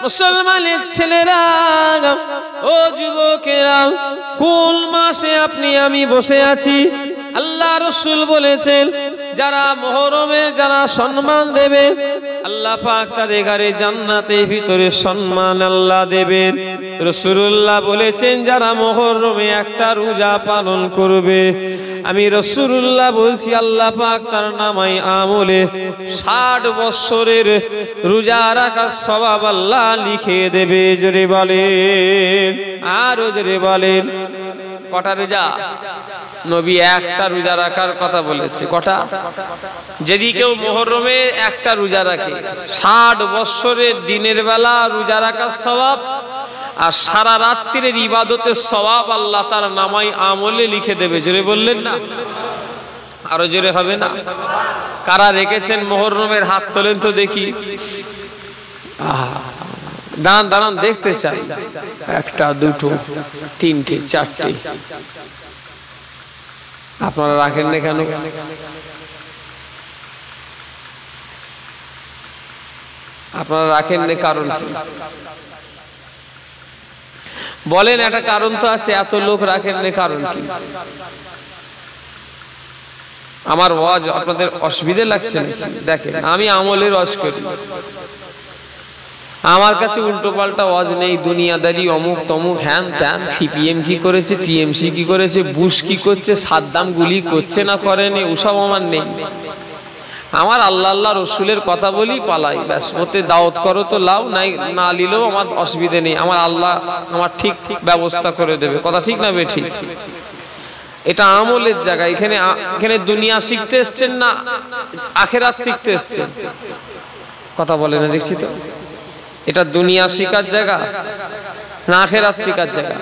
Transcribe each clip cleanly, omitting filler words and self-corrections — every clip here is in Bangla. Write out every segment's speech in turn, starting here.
মুসলমানের ছেলেরা ও যুবকেরা, কোন মাসে আপনি আমি বসে আছি? আল্লাহ রাসূল বলেছেন যারা মুহররমের যারা সম্মান দেবে আল্লাহ পাক তাদের ঘরে জান্নাতের ভিতরে সম্মান আল্লাহ দেবেন। রাসূলুল্লাহ বলেছেন যারা মুহররমে একটা রোজা পালন করবে, আমি রাসূলুল্লাহ বলছি আল্লাহ পাক তার নামায় আমলে 60 বছরের রোজা রাখার সওয়াব আল্লাহ লিখে দেবে। জোরে বলেন, আরো জোরে বলেন। কটা রোজা? নবী একটা রোজা রাখার কথা বলেছে। কটা? যদি কেউ মুহররমে একটা রোজা রাখে 60 বছরের দিনের বেলা রোজা রাখার সওয়াব আর সারা রাত্রির ইবাদতের সওয়াব আল্লাহ তার নামায় আমলে লিখে দেবে। জোরে বললেন না? আরো জোরে হবে না? কারা রেখেছেন মুহররমের হাত তোলেন তো দেখি। দাঁড়ান দাঁড়ান, দেখতে চাই। একটা, দুটো, তিনটে, চারটে। আপনারা রাখেন না কেন? আপনারা রাখেন না কারণ কি বলেন? একটা কারণ তো আছে, এত লোক রাখেন না কারণ কি? আমার ওয়াজ আপনাদের অসুবিধা লাগছে? দেখেন আমি আমলের ওয়াজ করি, আমার কাছে উল্টো পাল্টা ওয়াজ নেই। দুনিয়াদারি, অমুক তমুক, হ্যান ত্যান, সিপিএম কি করেছে, টিএমসি কি করেছে, বুশ কি করছে, সাদ্দাম গুলি করছে না করেনি, ওসব আমার নেই। আমার আল্লাহ আল্লাহ রসুলের কথা বলি, পালাই, ব্যাস। ওতে দাওয়াত করো তো লাও, নাই না নিলেও আমার অসুবিধা নেই। আমার আল্লাহ আমার ঠিক ব্যবস্থা করে দেবে। কথা ঠিক না বেঠিক? এটা আমলের জায়গা। এখানে দুনিয়া শিখতে এসছেন না আখিরাত শিখতে এসছেন? কথা বলে না দেখছি তো। এটা দুনিয়া শিখার জায়গা না আখিরাত শিখার জায়গা?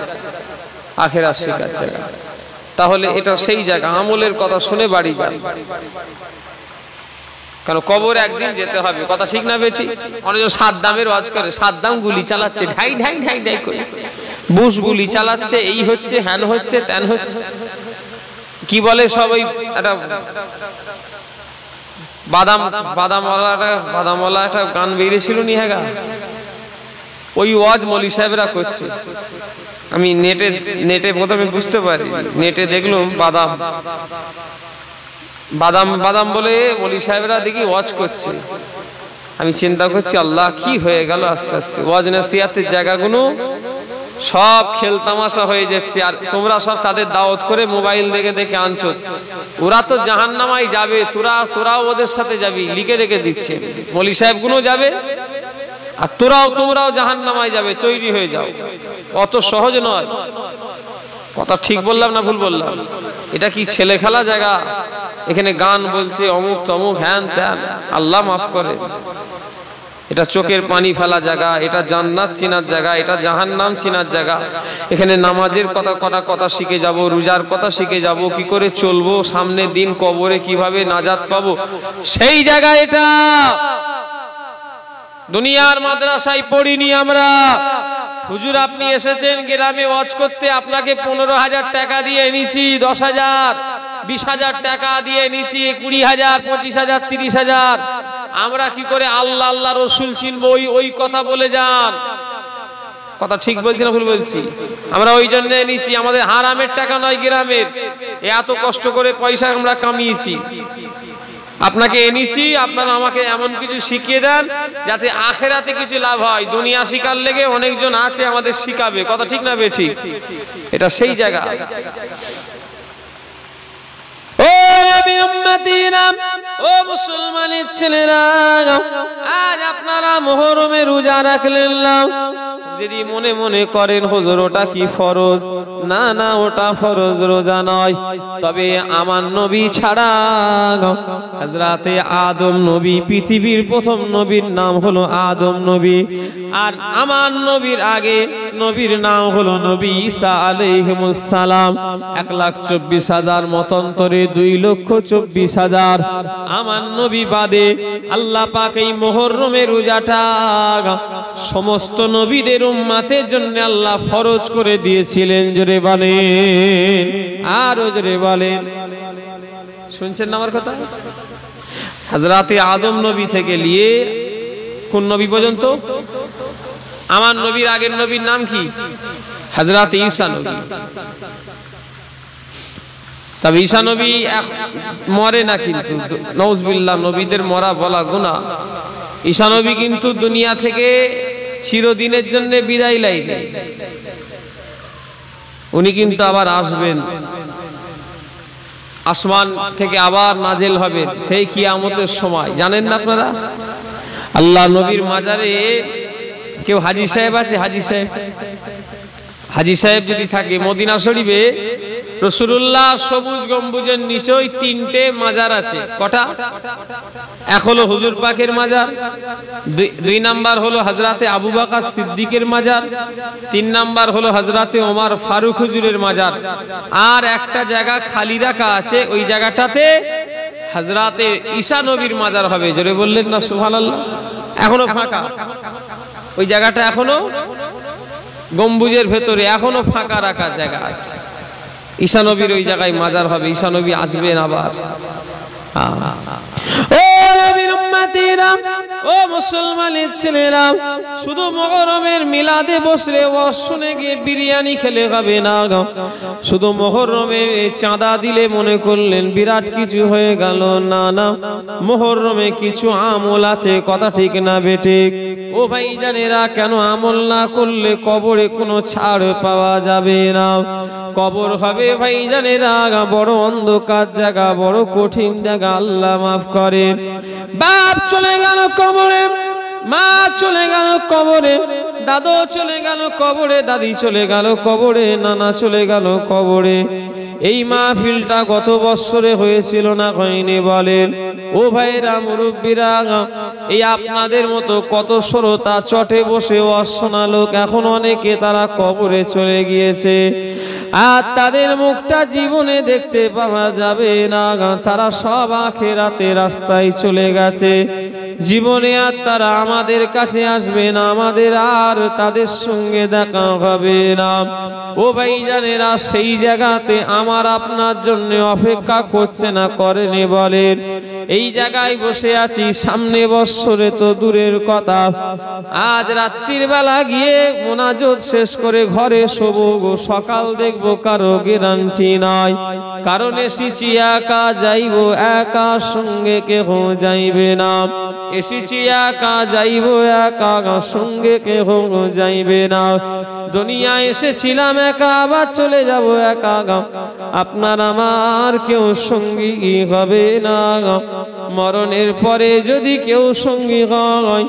আখিরাত শিখার জায়গা। তাহলে এটা সেই জায়গা। আমলের কথা শুনে বাড়ি যান, কারণ কবর একদিন যেতে হবে। কথা ঠিক না বেঠিক? অনেকজন সাদ্দামের ওয়াজ করে, সাদ্দাম গুলি চালাচ্ছে ঢাই ঢাই ঢাই ঢাই করে, বুশ গুলি চালাচ্ছে, এই হচ্ছে, হ্যান হচ্ছে, ত্যান হচ্ছে। কি বলে সবাই? একটা বাদামওয়ালা একটা গান বেরিয়েছিল নিহাগা, ওই ওয়াজ মৌলী সাহেবরা করছে। আমি নেটে প্রথমে বুঝতে পারি, নেটে দেখলাম বাদাম বাদাম বাদাম বলে মৌলী সাহেবরা দেখি ওয়াজ করছে। আমি চিন্তা করছি আল্লাহ কি হয়ে গেল, আস্তে আস্তে ওয়াজ নসিহতের জায়গাগুলো সব খেল তামাশা হয়ে যাচ্ছে। আর তোমরা সব তাদের দাওয়াত করে মোবাইল দেখে দেখে আনছো। ওরা তো জাহান্নামায় যাবে, তোরাও ওদের সাথে যাবি, লিখে রেখে দিচ্ছে। মৌলী সাহেবগুলো যাবে আর তোমরাও জাহান্নামায় যাবে, তৈরি হয়ে যাও। অত সহজ নয়। কথা ঠিক বললাম না ভুল বললাম? এটা কি ছেলে খেলা জায়গা? এখানে গান বলছে, অমুক তমুক, হ্যান ত্যান, আল্লাহ মাফ করে। এটা চোখের পানি ফেলা জায়গা, এটা জান্নাত চিনার জায়গা, এটা জাহান্নাম চিনার জায়গা। এখানে নামাজের কথা শিখে যাব, রোজার কথা শিখে যাব, কি করে চলবো, সামনের দিন কবরে কিভাবে নাজাত পাবো, সেই জায়গা এটা। দুনিয়ার মাদ্রাসায় পড়িনি আমরা। হুজুর আপনি এসেছেন গ্রামে ওয়াজ করতে, আপনাকে 15,000 টাকা দিয়ে এনেছি, 10,000, 20,000 টাকা দিয়ে এনেছি, 20,000, 25,000, 30,000। আমরা কি করে আল্লাহ আল্লাহ রসুল চিনবো? ওই কথা বলে যান। কথা ঠিক বলছি না ভুল বলছি? আমরা ওই জন্য এনেছি, আমাদের হারামের টাকা নয়, গ্রামের। এত কষ্ট করে পয়সা আমরা কামিয়েছি, আপনাকে এনেছি। আপনারা আমাকে এমন কিছু শিখিয়ে দেন যাতে আখেরাতে কিছু লাভ হয়। দুনিয়া শিকার লেগে অনেকজন আছে আমাদের শিখাবে। কথা ঠিক না বেঠিক? এটা সেই জায়গা। ও নবীর উম্মতিরা, ও মুসলমানের ছেলেরা, আজ আপনারা মুহররমে রোজা রাখলেন না। যদি মনে মনে করেন হুজুর ওটা কি ফরজ, না না, ওটা ফরজ রোজা নয়। তবে আমার নবী ছাড়া হযরতে আদম নবী, পৃথিবীর প্রথম নবীর নাম হলো আদম নবী। আর আমার নবীর আগে নবীর নাম হলো নবী ঈসা আলাইহিস সালাম। 1,24,000 মতান্তরে 2,24,000। আমার নবী বাদে আল্লাহ পাক এই মুহররমের রোজাটা সমস্ত নবীদের উম্মতের জন্য আল্লাহ ফরজ করে দিয়েছিলেন। জোরে বলেন, আরো জোরে বলেন। শুনছেন না আমার কথা? হযরতে আদম নবী থেকে নিয়ে কোন নবী পর্যন্ত? আমার নবীর আগের নবীর নাম কি? হযরত ঈসা নবী। তবে ঈসা নবী মরে না, কিন্তু নাউজুবিল্লাহ, নবীদের মরা বলা গুনাহ। ঈসা নবী কিন্তু দুনিয়া থেকে চিরদিনের জন্য বিদায় লাইলেন। উনি কিন্তু আবার আসবেন, আসমান থেকে আবার নাজেল হবেন সেই কিয়ামতের সময়। জানেন না আপনারা? আল্লাহ নবীর মাজারে কেউ হাজী সাহেব আছে? হাজী সাহেব যদি থাকে মদিনা শরীফে, রাসূলুল্লাহ সবুজ গম্বুজের নিচে ওই 3টে মাজার আছে। কটা? এক হলো হুজুর পাকের মাজার, 2 নাম্বার হলো হযরতে আবু বকর সিদ্দিকের মাজার, 3 নাম্বার হলো হযরতে ওমর ফারুক হুজুরের মাজার। আর একটা জায়গা খালি রাখা আছে, ওই জায়গাটাতে হযরতে ঈসা নবীর মাজার হবে। জোরে বললেন না সুবহানাল্লাহ? এখনো ফাঁকা ওই জায়গাটা, এখনো গম্বুজের ভেতরে এখনো ফাঁকা রাখা জায়গা আছে। ঈসা নবীর ওই জায়গায় মাজার হবে। ঈসা নবী আসবেন আবার। ও নবীর উম্মতিরা, ও মুসলমানের ছেলেরা, শুধু মুহররমের মিলাদে বসলে ওয়াজ শুনে গিয়ে বিরিয়ানি খেলে হবে না। শুধু মুহররমে চাঁদা দিলে মনে করলেন বিরাট কিছু হয়ে গেল না। না, মুহররমে কিছু আমল আছে, কথা ঠিক না বেঠিক? ও ভাইজানেরা, কেন আমল না করলে কবরে কোনো ছাড় পাওয়া যাবে না। কবর হবে ভাইজানেরা বড় অন্ধকার জায়গা, বড় কঠিন জায়গা। আল্লাহ মাফ করেন। বাপ চলে গেল কবরে, মা চলে গেল কবরে, দাদু চলে গেল কবরে, দাদি চলে গেল কবরে, নানা চলে গেল কবরে। এই মাহফিলটা গত বছরে হয়েছিল না হয়নি বলেন? ও ভাইরা, মুরব্বীরা, এই আপনাদের মতো কত শ্রোতা চটে বসে ওয়াজ শোনা লোক এখন অনেকে তারা কবরে চলে গিয়েছে, আর তাদের মুখটা জীবনে দেখতে পাওয়া যাবে না। তারা সব আখিরাতে রাস্তায় চলে গেছে। জীবনে আর তারা আমাদের কাছে আসবে না, আমাদের আর তাদের সঙ্গে দেখা হবে না। ও ভাইজানেরা, সেই জায়গাতে আমার আপনার জন্য অপেক্ষা করছে না করেনি বলেন? এই জায়গায় বসে আছি, সামনে বছরে তো দূরের কথা, আজ রাত্রির বেলা গিয়ে মোনাজাত শেষ করে ঘরে শোবো, সকাল দেখবো কারো গ্যারান্টি নাই। কারণ এসেছি একা, যাইব একা, সঙ্গে কেহ যাইবে না। এসেছি একা, যাইব একা, সঙ্গে কেহ যাইবে না। দুনিয়া এসেছিলাম একা, আবার চলে যাব একা। আপনার আমার কেউ সঙ্গী হবে না। মরণের পরে যদি কেউ সঙ্গী হয়,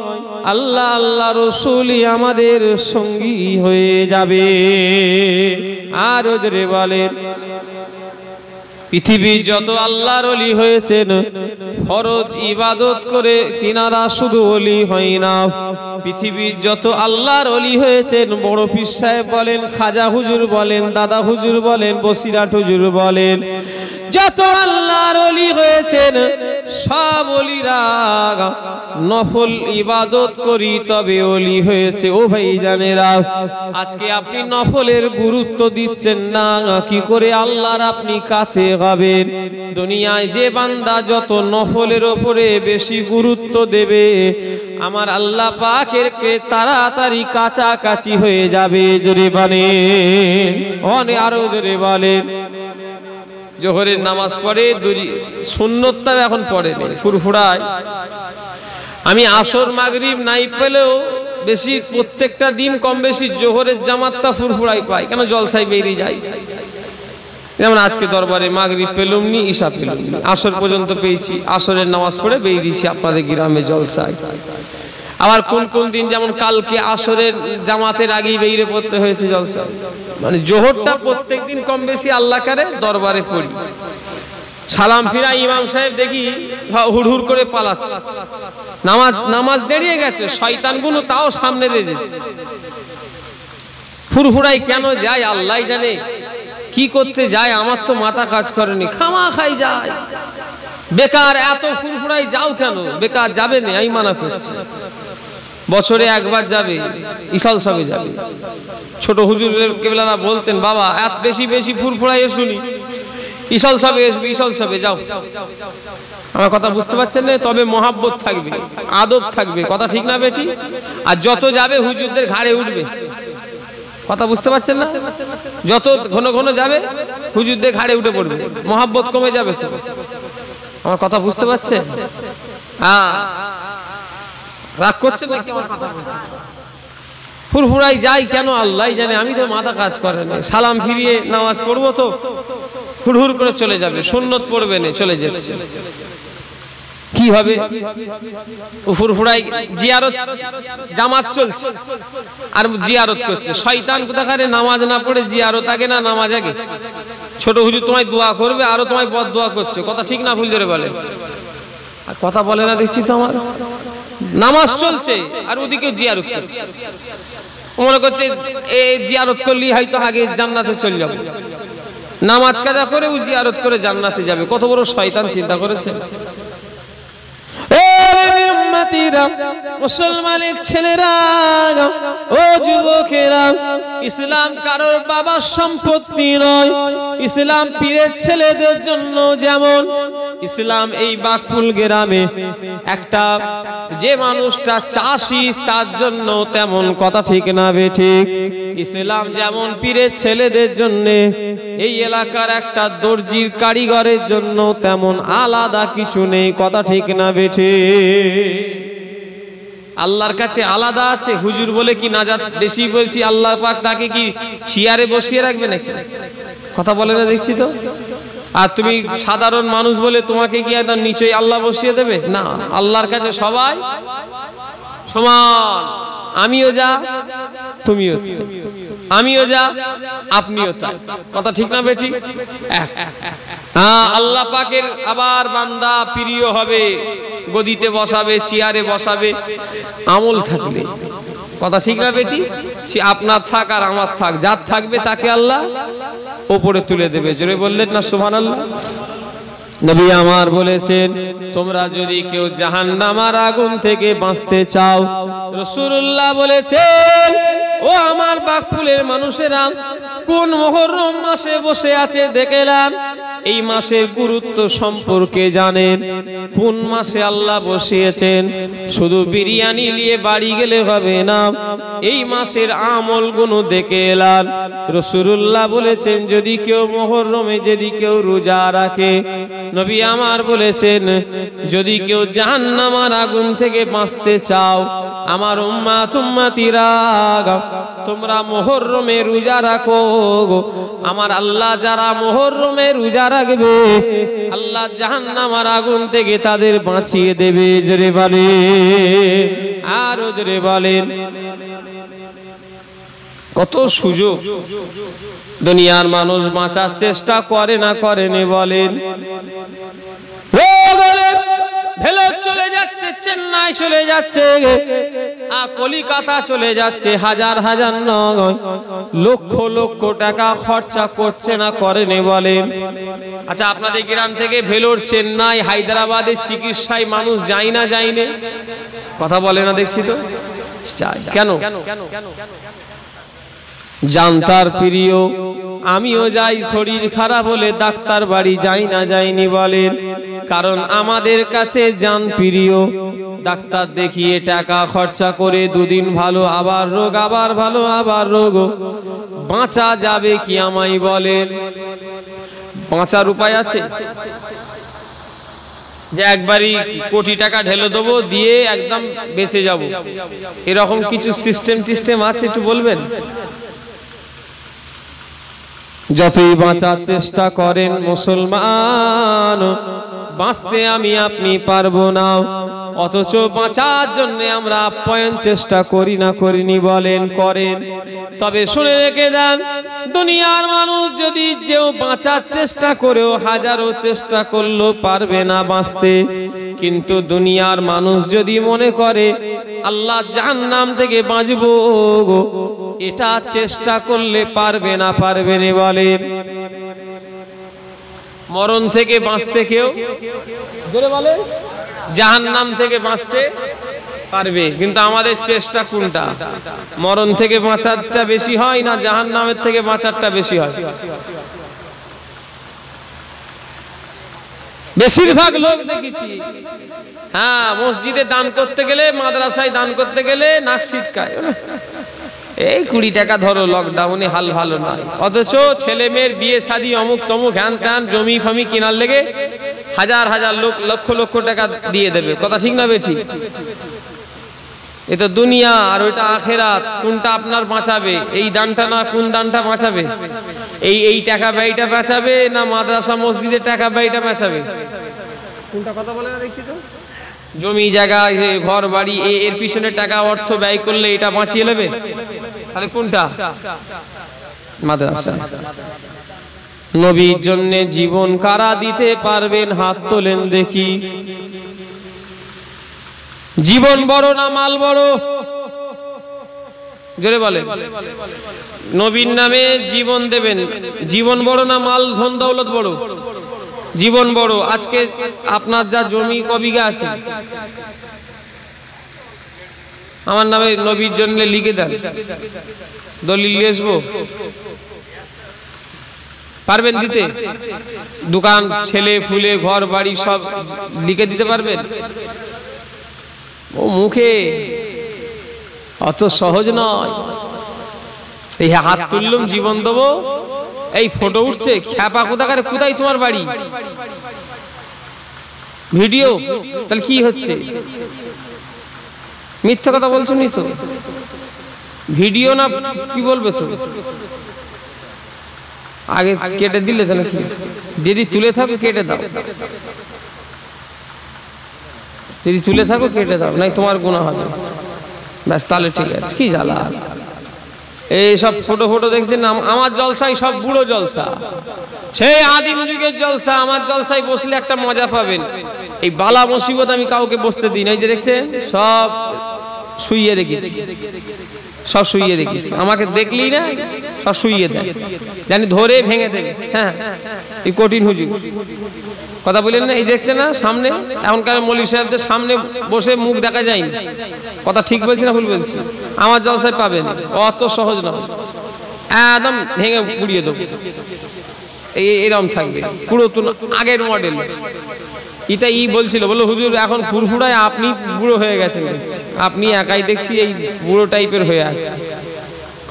আল্লাহ আল্লাহ রাসূলই আমাদের সঙ্গী হয়ে যাবে। আর জোরে বলেন, পৃথিবীর যত আল্লাহর ওলি হয়েছেন, ফরজ ইবাদত করে তিনারা শুধু ওলি হয় না। পৃথিবীর যত আল্লাহর ওলি হয়েছেন, বড় পীর সাহেব বলেন, খাজা হুজুর বলেন, দাদা হুজুর বলেন, বসিরাট হুজুর বলেন, যত আল্লাহর ওলি হয়েছেন সব ওলিরা নফল ইবাদত করি তবে ওলি হয়েছে। ও ভাইজানেরা, আজকে আপনি নফলের গুরুত্ব দিচ্ছেন না, কি করে আল্লাহর আপনি কাছে হবেন? দুনিয়ায় যে বান্দা যত নফলের উপরে বেশি গুরুত্ব দেবে, আমার আল্লাহ পাকের তাড়াতাড়ি কাছাকাছি হয়ে যাবে। জোরে বলেন, অনেক আরো জোরে বলেন। জোহরের নামাজ পড়ে, সুন্নতটা এখন পড়ে ফুরফুরায়। আমি আসর মাগরিব নাই পেলেও বেশি প্রত্যেকটা দিন কম বেশি জোহরের জামাতটা ফুরফুরাই পাই, কেন জলসায় বেরিয়ে যায়। যেমন আজকে দরবারে মাগরিব পেলুমনি, ঈশা পেলুমনি, আসর পর্যন্ত পেয়েছি, আসরের নামাজ পড়ে বেরিয়েছি আপনাদের গ্রামে জলসায়। আবার কোন কোন দিন, যেমন কালকে আসরের জামাতের আগেই বেরিয়ে পড়তে হয়েছে জলসায়। মানে জোহরটা প্রত্যেকদিন কম বেশি আল্লাহ কারে দরবারে পড়ি। সালাম ফিরা ইমাম সাহেব দেখি হুড়হুড় করে পালাচ্ছে, নামাজ দেরিয়ে গেছে, শয়তানগুলো তাও সামনে দিয়ে যাচ্ছে। ফুরফুরাই কেন যায় আল্লাহ জানে, কি করতে যায়, আমার তো মাথা কাজ করেনি, খামা খাই যায়। বেকার এত ফুরফুরাই যাও কেন? বেকার যাবে না, আমি মানা করছি। বছরে একবার যাবে, ইসাল সবে যাবে। ছোট হুজুরের কেবলারা বলতেন, বাবা এত বেশি বেশি ফুরফুরাই শুনি, ইসাল সবে আসবে, ইসাল সবে যাও। আমার কথা বুঝতে পারছেন না? তবে মহাব্বত থাকবে, আদব থাকবে, কথা ঠিক না বেটি? আর যত যাবে হুজুরদের ঘাড়ে উঠবে, কথা বুঝতে পারছেন না? যত ঘন ঘন যাবে হুজুরদের ঘাড়ে উঠে পড়বে, মহাব্বত কমে যাবে। তো আমার কথা বুঝতে পারছেন? হ্যাঁ, রাগ করছেন নাকি? আমার কথা ফুরফুরাই যাই কেন আল্লাহ জানে, আমি তো মাথা কাজ করে না। সালাম ফিরিয়ে নামাজ পড়বো তো হুড়হুড় করে চলে যাবে, সুন্নত পড়বে না, চলে যাচ্ছে। কি হবে? ফুরফুরাই জিয়ারত জামাত চলছে আর জিয়ারত করছে। শয়তান কোথাকারে নামাজ না পড়ে জিয়ারত আগে না নামাজ আগে? ছোট হুজুর তোমায় দোয়া করবে, আরো তোমায় বদ দোয়া করছে, কথা ঠিক না ভুল ধরে বলে? আর কথা বলে না দেখছি তো। আমার নামাজ চলছে আর ওদিকে জিয়ারত করছে, মনে করছে এই জিয়ারত করলেই হয়তো আগে জান্নাতে চলে যাবে। নামাজ কাজা করে ও জিয়ারত করে জান্নাতে যাবে। কত বড় শয়তান চিন্তা করেছে। মুসলমানের ছেলেরা ও যুবকেরা, ইসলাম কারোর বাবার সম্পত্তি নয়। ইসলাম পীরের ছেলেদের জন্য যেমন, ইসলাম এই বাকুল গ্রামে একটা যে মানুষটা চাষি তার জন্য তেমন, কথা ঠিক না বেঠিক? ইসলাম যেমন পীরের ছেলেদের জন্য, এই এলাকার একটা দর্জির কারিগরের জন্য তেমন আলাদা কিছু নেই, কথা ঠিক না বেঠিক? আল্লাহর কাছে আলাদা আছে। হুজুর বলে কি নাজাত বেশি বলছি, আল্লাহ পাক তাকে কি চেয়ারে বসিয়ে রাখবে নাকি? কথা বলে না দেখছি তো। আর তুমি সাধারণ মানুষ বলে তোমাকে কি একদম নিচেই আল্লাহ বসিয়ে দেবে? না, আল্লাহর কাছে সবাই সমান। আমিও যা তুমিও তাই, আমিও যা আপনিও তাই, কথা ঠিক না বেঠিক? হ্যাঁ, আল্লাহ পাকের আবার বান্দা প্রিয় হবে, গদিতে বসাবে, চেয়ারে বসাবে, আমল থাকবে, কথা ঠিক না বেটি? সে আপনার থাক আর আমার থাক, যার থাকবে তাকে আল্লাহ ওপরে তুলে দেবে। জোরে বললেন না সুবহানাল্লাহ? নবী আমার বলেছেন, তোমরা যদি কেউ জাহান্নামের আগুন থেকে বাঁচতে চাও, রাসূলুল্লাহ বলেছেন, ও আমার বাকফুলের মানুষেরা, কোন মুহররম মাসে বসে আছে দেখলাম, এই মাসের গুরুত্ব সম্পর্কে জানেন, কোন মাসে আল্লাহ বসিয়েছেন। শুধু বিরিয়ানি নিয়ে বাড়ি গেলে হবে না, এই মাসের আমলগুলো দেখে এলাম। রাসূলুল্লাহ বলেছেন, যদি কেউ মুহররমে যদি কেউ রোজা রাখে, নবী আমার বলেছেন, যদি কেউ জাহান্নামের আগুন থেকে বাঁচতে চাও, আমার উম্মাত উম্মতিরা, তোমরা মুহররমে রোজা রাখো। আমার আল্লাহ যারা মুহররমে রোজা রাখবে, আল্লাহ জাহান্নামের আগুন থেকে তাদের বাঁচিয়ে দেবে। জোরে বলেন, আরো জোরে বলেন। কত সুযোগ দুনিয়ার মানুষ বাঁচার চেষ্টা করে না করেনি বলেন? ভেলোর চলে যাচ্ছে, চেন্নাই চলে যাচ্ছে, কলিকাতা চলে যাচ্ছে, হাজার হাজার নয় লক্ষ লক্ষ টাকা খরচা করছে না করেনি বলেন? আচ্ছা, আপনাদের গ্রাম থেকে ভেলোর, চেন্নাই, হায়দ্রাবাদে চিকিৎসায় মানুষ যায় না যায়নি? কথা বলে না দেখছি তো। কেন? জানতার প্রিয়, আমিও যাই, শরীর খারাপ হলে ডাক্তার বাড়ি যাই না যাইনি বলেন? কারণ আমাদের কাছে জান প্রিয়। ডাক্তার দেখিয়ে টাকা খরচা করে দুদিন ভালো, আবার রোগ, আবার ভালো, আবার রোগ, বাঁচা যাবে কি আমায় বলেন? বাঁচার উপায় আছে? যে একবারই কোটি টাকা ঢেলে দেবো, দিয়ে একদম বেঁচে যাব, এরকম কিছু সিস্টেম আছে? একটু বলবেন। যতই বাঁচার চেষ্টা করেন মুসলমান, বাঁচতে আমি আপনি পারবো না, অথচ বাঁচার জন্য আমরা আপ্যায়ন চেষ্টা করি না করিনি বলেন? করেন। তবে শুনে রেখে দেন, দুনিয়ার মানুষ যদি যেও বাঁচার চেষ্টা করেও হাজারো চেষ্টা করলেও পারবে না বাঁচতে। কিন্তু দুনিয়ার মানুষ যদি মনে করে আল্লাহ জাহান্নাম থেকে বাঁচবো, এটা চেষ্টা করলে পারবে না, পারবে না বলেন? মরণ থেকে বাঁচতে কেউ জোরে বলে, জাহান্নাম থেকে বাঁচতে পারবে, কিন্তু আমাদের চেষ্টা কোনটা? মরণ থেকে বাঁচারটা বেশি হয় না জাহান্নামের থেকে বাঁচারটা বেশি হয়? বেশিরভাগ লোক দেখেছি হ্যাঁ মসজিদে দান করতে গেলে, মাদ্রাসায় দান করতে গেলে নাক ছিটকায়, এই 20 টাকা ধরো, লকডাউনে হাল ভালো নয়। অথচ ছেলে মেয়ের বিয়ে শাদী অমুক তমুক হ্যান ত্যান জমি ফমি কেনার লেগে হাজার হাজার লোক লক্ষ লক্ষ টাকা দিয়ে দেবে। কথা ঠিক না বেঠিক? এ তো দুনিয়া আর ওইটা আখেরাত, কোনটা আপনার বাঁচাবে? এই দানটা না কোন দানটা বাঁচাবে? এই টাকা ব্যয়টা বাঁচাবে না মাদ্রাসা মসজিদের টাকা ব্যয়টা বাঁচাবে? কোনটা কথা বলে না দেখছি তো? জমি জায়গা ঘর বাড়ি এর পিছনে টাকা অর্থ ব্যয় করলে এটা বাঁচিয়ে নেবে, তাহলে কোনটা? মাদ্রাসা। নবীর জন্য জীবন কারা দিতে পারবেন? হাত তোলেন দেখি। জীবন বড় না মাল বড়? জোরে বলে। নবীর নামে জীবন দেবেন, জীবন বড় না মাল ধন দৌলত বড়? জীবন বড়। আজকে আপনার যা জমি কবিঘা আছে আমার নামে নবীর জন্য লিখে দেন, দলিল নিয়ে আসবো, পারবেন দিতে? দোকান ছেলে ফুলে ঘর বাড়ি সব লিখে দিতে পারবেন? ও মুখে, অত সহজ নয়। এই হাত তুললুম জীবন দেবো, এই ফটো উঠছে, খ্যাপা কোথাকার, কোথায় তোমার বাড়ি? ভিডিও, তাহলে কি হচ্ছে? মিথ্যা কথা বলছো নি তো? ভিডিও না কি বলবে তো? আগে কেটে দিলে তাহলে কি? যদি তুলে থাকো কেটে দাও, যদি তুলে থাকো কেটে দাও, নাই তোমার গুনাহ হবে। ব্যাস, তাহলে ঠিক আছে। কি জ্বালা এই সব ফটো ফটো দেখছেন। আমার জলসায় সব বুড়ো জলসা, সেই আদিম যুগের জলসা। আমার জলসায় বসলে একটা মজা পাবেন। এই বালা মুসিবত আমি কাউকে বসতে দিই না। এই যে দেখছেন সব শুইয়ে রেখেছি, সব শুইয়ে রেখেছি। আমাকে দেখলেই না সব শুইয়ে দেয়, জানি ধরে ভেঙে দেবে। হ্যাঁ, এই কঠিন হুজুর কথা বলেন না। এই দেখছেন না সামনে, এখনকার মৌলভী সাহেবদের সামনে বসে মুখ দেখা যায়নি। কথা ঠিক বলছি না ভুল বলছি? আমার জলসায় পাবেন, অত সহজ নয়, একদম ভেঙে পুড়িয়ে দেবো। এরকম থাকবে পুরাতন আগের মডেল। এটা বলছিল, বললো হুজুর এখন ফুরফুরায় আপনি বুড়ো হয়ে গেছেন দেখছি, আপনি একাই দেখছি এই বুড়ো টাইপের হয়ে আছে।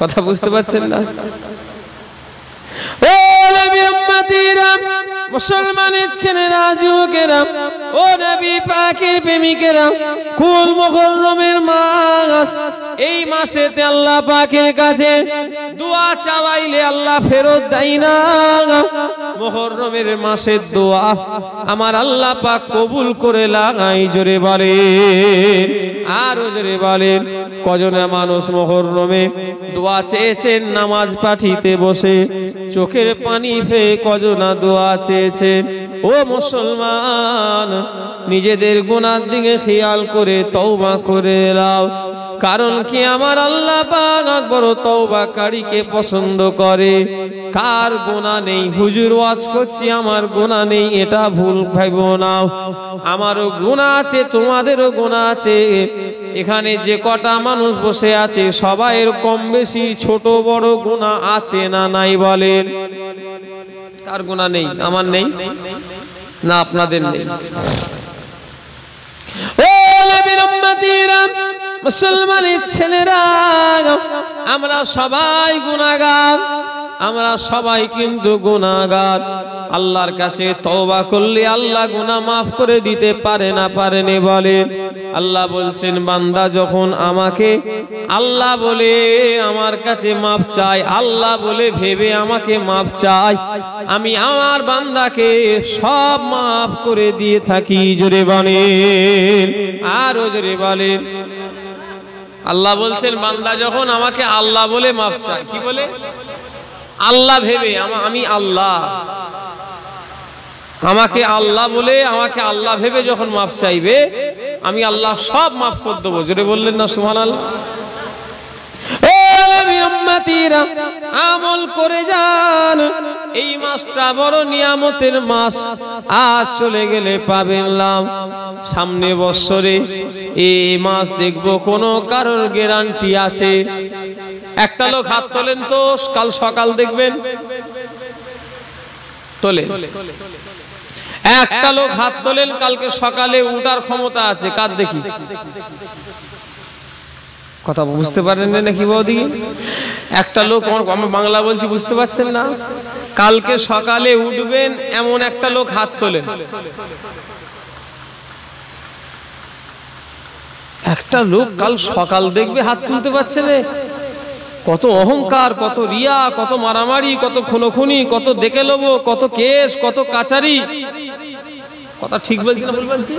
কথা বুঝতে পারছেন না? ও নবীর উম্মতিরা, মুসলমানের ছেলেরা, যুবকেরা, ও নবী পাকের প্রেমিকেরা, কুল মুহররমের মাস, এই মাসেতে আল্লাহ পাকের কাছে দোয়া চাওয়াইলে আল্লাহ ফেরত দেয় না। মুহররমের মাসের দোয়া আমার আল্লাহ পাক কবুল করে লাগাই। জোরে বলেন, আরো জোরে বলেন। কজনে মানুষ মুহররমে দোয়া চেয়েছেন নামাজ পাঠিতে বসে, চোখের পানি ফেলে কজনা দোয়া চেয়েছেন। ও মুসলমান, নিজেদের গুনার দিকে খেয়াল করে তওবা করে নাও। কারণ কি আমার আল্লাহ পাক বড় তওবাকারীকে পছন্দ করে। কার গুনাহ নেই? হুজুর ওয়াজ করছি আমার গুনাহ নেই, এটা ভুল ভাইবো না। আমারও গুনাহ আছে, তোমাদেরও গুনাহ আছে। এখানে যে কটা মানুষ বসে আছে সবাইয়ের কম বেশি ছোট বড় গুনাহ আছে না নাই বলেন? কার গুনাহ নেই? আমার নেই না আপনাদের নেই? ও নবীর উম্মতিরা, মুসলমানের ছেলেরা, আমরা সবাই গুনাহগার, আমরা সবাই কিন্তু গুনাহগার। আল্লাহর কাছে তওবা করলে আল্লাহ গুনাহ মাফ করে দিতে পারে না পারেনি বলেন? আল্লাহ বলছেন বান্দা যখন আমাকে আল্লাহ বলে আমার কাছে মাফ চায়, আল্লাহ বলে ভেবে আমাকে মাফ চায়, আমি আমার বান্দাকে সব মাফ করে দিয়ে থাকি। জোরে বলেন, আরো জোরে বলেন। আল্লাহ বলছেন বান্দা যখন আমাকে আল্লাহ বলে মাফ চায়, কি বলে? আল্লাহ ভেবে, আমি আল্লাহ, আমাকে আল্লাহ বলে, আমাকে আল্লাহ ভেবে যখন মাফ চাইবে আমি আল্লাহ সব মাফ করে দেবো। জোরে বললেন না সুবহানাল্লাহ? আমল করে যান, এই মাসটা বড় নিয়ামতের মাস। আজ চলে গেলে পাবেন লাভ, সামনে বছরে এই মাস দেখবো কোনো কারোর গ্যারান্টি আছে? একটা লোক হাত তোলেন তো, কাল সকাল দেখবেন তোলে। একটা লোক হাত তোলেন, কালকে সকালে উঠার ক্ষমতা আছে কার দেখি? কথা বুঝতে পারেন নাকি বৌদি? একটা লোক, আমি বাংলা বলছি বুঝতে পারছেন না? কালকে সকালে উঠবেন এমন একটা লোক হাত তোলেন। একটা লোক কাল সকাল দেখবে হাত তুলতে পারছে না। কত অহংকার, কত রিয়া, কত মারামারি, কত খুনোখুনি, কত দেখে লবো, কত কেস, কত কাচারি। কথা ঠিক বলছি না ভুল বলছি?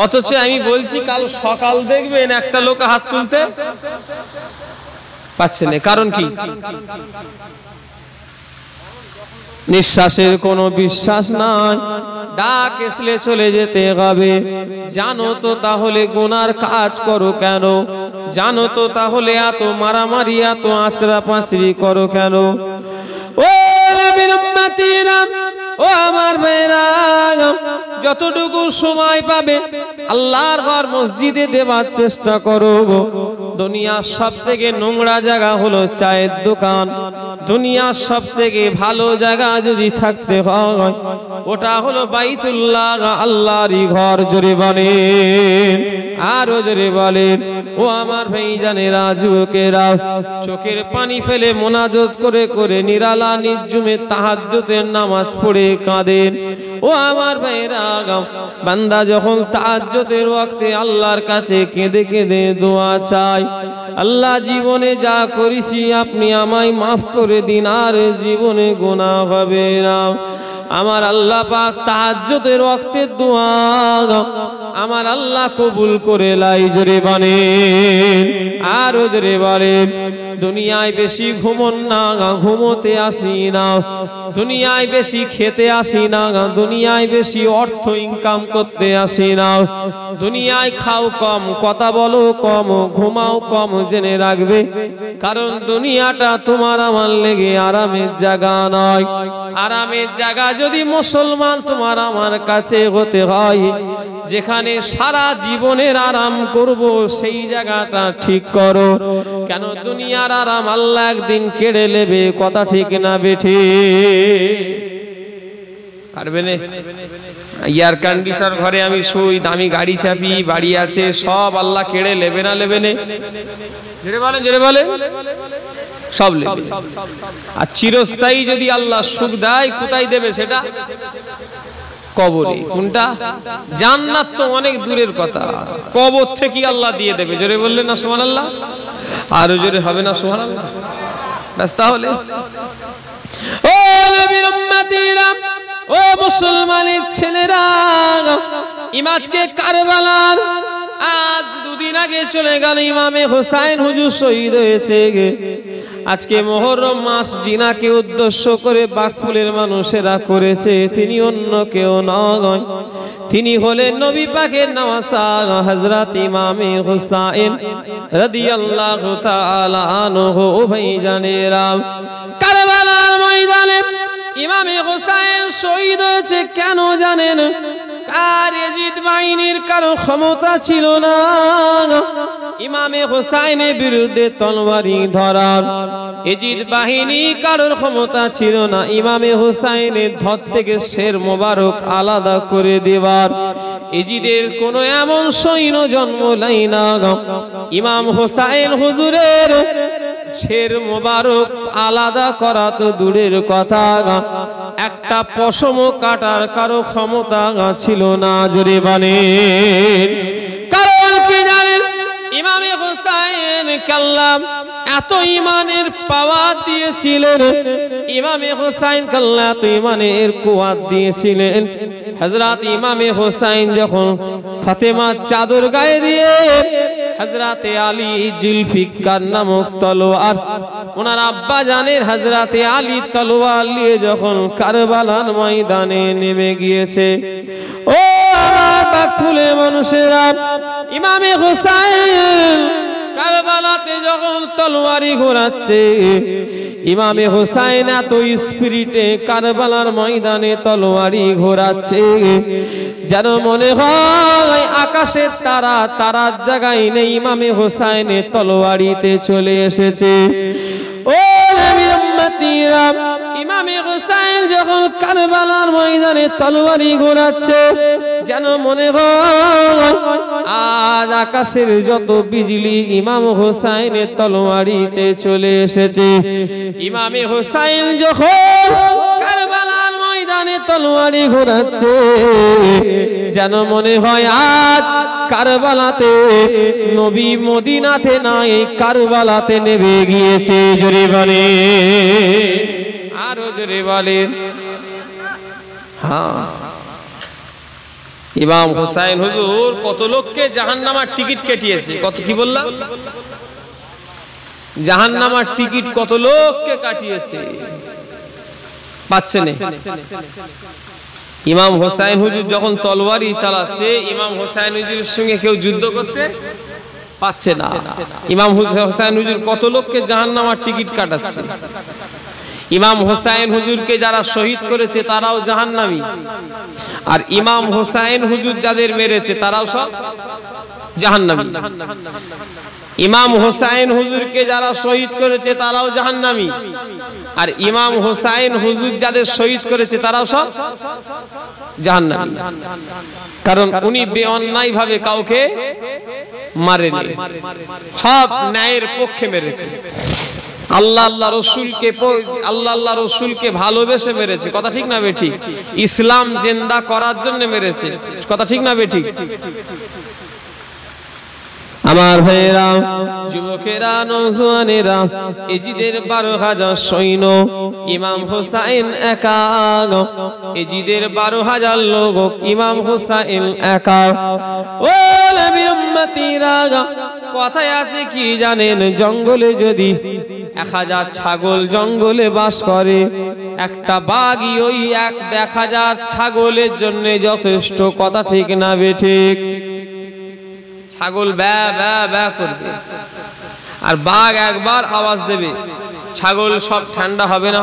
অথচ আমি বলছি কাল সকাল দেখবেন একটা লোক হাত তুলতে পারছে না। কারণ কি? নিঃশ্বাসের কোনো বিশ্বাস নাই, ডাক এসলে চলে যেতে হবে। জানো তো তাহলে গুনার কাজ করো কেন? জানো তো তাহলে এত মারামারি, এত আঁচড়া পাঁচড়ি করো কেন? ও নবীর উম্মতিরা, ও আমার ভাইরা, যতটুকু সময় পাবে আল্লাহর ঘর মসজিদে দেওয়ার চেষ্টা করো। দুনিয়ার সব থেকে নোংরা জায়গা হলো চায়ের দোকান। দুনিয়ার সব থেকে ভালো জায়গা যদি থাকতে হয় ওটা হলো বাইতুল্লাহ, আল্লাহরই ঘর। জোরে বলেন, আরো জোরে বলেন। ও আমার ভাইজানেরা, যুবকেরা, চোখের পানি ফেলে মোনাজাত করে করে নিরালা নির্জুমে তাহাজ্জুদের নামাজ পড়ে কাঁদেন। ও আমার ভাইরা, বান্দা যখন তাহাজ্জুদের ওয়াক্তে আল্লাহর কাছে কেঁদে কেঁদে দোয়া চায়, আল্লাহ জীবনে যা করেছি আপনি আমায় মাফ করে দিন, আর জীবনে গুনাহ হবে না। আমার আল্লাহ পাক তাহাজ্জুদের ওয়াক্তের দোয়া আমার আল্লাহ কবুল করে লাই। জোরে বলেন, আরো জোরে বলেন। দুনিয়ায় বেশি ঘুমন না, ঘুমোতে আসি না। দুনিয়ায় বেশি খেতে আসি না, দুনিয়ায় বেশি অর্থ ইনকাম করতে আসি না। দুনিয়ায় খাও কম, কথা বলো কম, ঘুমাও কম, জেনে রাখবে। কারণ দুনিয়াটা তোমার আমার লেগে আরামের জায়গা নয়। আরামের জায়গা যদি মুসলমান তোমার আমার কাছে হতে হয়, যেখানে সারা জীবনের আরাম করব, সেই জায়গাটা ঠিক করো। কেন দুনিয়ার আরাম আল্লাহ একদিন কেড়ে নেবে। কথা ঠিক না বেঠি? পারবে না? এয়ার কন্ডিশনার ঘরে আমি শুই, দামি গাড়ি চাপি, বাড়ি আছে, সব আল্লাহ কেড়ে নেবে না নেবে না? জোরে বলেন, জোরে বলেন। সব নেবে। আর চিরস্থায়ী যদি আল্লাহ সুখ দেয়, কোথায় দেবে সেটা? কবরে। কোনটা? জান্নাত তো অনেক দূরের কথা, কবর থেকে আল্লাহ দিয়ে দেবে। জোরে বললেন না সুবহানাল্লাহ? আরো জোরে হবে না সুবহানাল্লাহ? বাস তাহলে ও নবীর উম্মতিরা, ও মুসলমানের ছেলেরা, আজকে কারবালার আজ দুদিন আগে চলে গেল ইমামে হোসাইন হুজুর শহীদ হয়েছে। আজকে মুহররম মাস জিনাকে উদ্দেশ্য করে বাকফুলের মানুষেরা করেছে। তিনি অন্য কেউ নয়, তিনি হলেন নবী পাকের নওয়াসা হযরত ইমামে হোসাইন রাদিয়াল্লাহু তাআলা আনহু। ও ভাইজানেরা, কারবালার ময়দানে ইমামে হোসাইন শহীদ হয়েছে কেন জানেন? আর ইয়াজিদ বাহিনীর কারো ক্ষমতা ছিল না ইমামে হোসাইনের বিরুদ্ধে তলবারি ধরার। ইয়াজিদ বাহিনী কারোর ক্ষমতা ছিল না ইমামে হোসাইনের ধর থেকে শের মোবারক আলাদা করে দেওয়ার। ইয়াজিদের কোনো এমন সৈন্য জন্ম নাই না ইমাম হোসাইন হুজুরের শের মোবারক আলাদা করা তো দূরের কথা, একটা পশম কাটার কারো ক্ষমতা ছিল না। জোরে বলেন। কারণ কি জানেন? ইমামে হোসাইন কাল্লাম এত ইমানের পাওয়ার দিয়েছিলেন, ইমামে হোসাইন কাল্লা এত ইমানের কুয়াত দিয়েছিলেন। হযরত ইমামে হোসাইন যখন ফাতেমার চাদর গায়ে দিয়ে হযরতে আলী জুলফিকার নামক তলোয়ার, ওনার আব্বা জানের হযরতে আলী তলোয়ার নিয়ে যখন কারবালার ময়দানে নেমে গিয়েছে, ও আমার বাকফুলের মানুষেরা, ইমামে হোসাইন কারবালাতে যখন তলোয়ারি ঘোরাচ্ছে, ইমামে হোসাইন এত স্পিরিটে কারবালার ময়দানে তলোয়ারি ঘোরাচ্ছে যেন মনে হয় আকাশের তারা তারার জায়গায় নেই, ইমামে হোসাইনের তলোয়ারিতে চলে এসেছে। ও নবীর উম্মতিরা, ইমাম ইমামে হুসাইন যখন কারবালার ময়দানে তলোয়ারি ঘোরাচ্ছে, যেন মনে হয় আজ আকাশের যত বিজলি ইমাম হুসাইনের তলোয়ারিতে চলে এসেছে। ইমামে হুসাইন যখন কারবালার ময়দানে তলোয়ারি ঘোরাচ্ছে, যেন মনে হয় আজ কারবালাতে নবী মদিনাতে নাই, কারবালাতে নেমে গিয়েছে। জোরে বলে, আরো জোরে বলে। হ্যাঁ, ইমাম হুসাইন হুজুর কত লোককে জাহান্নামার টিকিট কেটিয়েছে। কত কি বললাম? জাহান্নামার টিকিট কত লোককে কাটিয়েছে, পাচ্ছে না। ইমাম হুসাইন হুজুর যখন তলোয়ারি চালাচ্ছে, ইমাম হুসাইন হুজুরের সঙ্গে কেউ যুদ্ধ করতে পাচ্ছে না। ইমাম হুসাইন হুজুর কত লোককে জাহান্নামার টিকিট কাটাচ্ছে। ইমাম হুসাইন হুজুরকে যারা শহীদ করেছে তারাও জাহান্নামী, আর ইমাম হুসাইন হুজুর যাদের মেরেছে তারাও সব জাহান্নামী। ইমাম হুসাইন হুজুরকে যারা শহীদ করেছে তারাও জাহান্নামী, আর ইমাম হুসাইন হুজুর যাদের শহীদ করেছে তারাও সব জাহান্নামী। কারণ উনি বেঅন্যায় ভাবে কাউকে মারেনি, সব ন্যায়ের পক্ষে মেরেছে। আল্লাহ রসুলকে ভালোবেসে মেরেছে। কথা ঠিক না বেঠিক? ইসলাম জিন্দা করার জন্য মেরেছে। কথা ঠিক না বেঠিক? আমার ভাইয়েরা, যুবকেরা, নওজোয়ানেরা, এজিদের 12,000 সৈন্য, ইমাম হুসাইন একা। এজিদের 12,000 লোক, ইমাম হুসাইন একা। ও নবীর উম্মতিরা, কথায় আছে কি জানেন? জঙ্গলে যদি 1000 ছাগল জঙ্গলে বাস করে, একটা বাঘই ওই 1000 ছাগলের জন্য যথেষ্ট। কথা ঠিক না বেঠিক? ছাগল ব্যা ব্যা ব্যা করবে, আর বাঘ একবার আওয়াজ দেবে, ছাগল সব ঠান্ডা হবে না?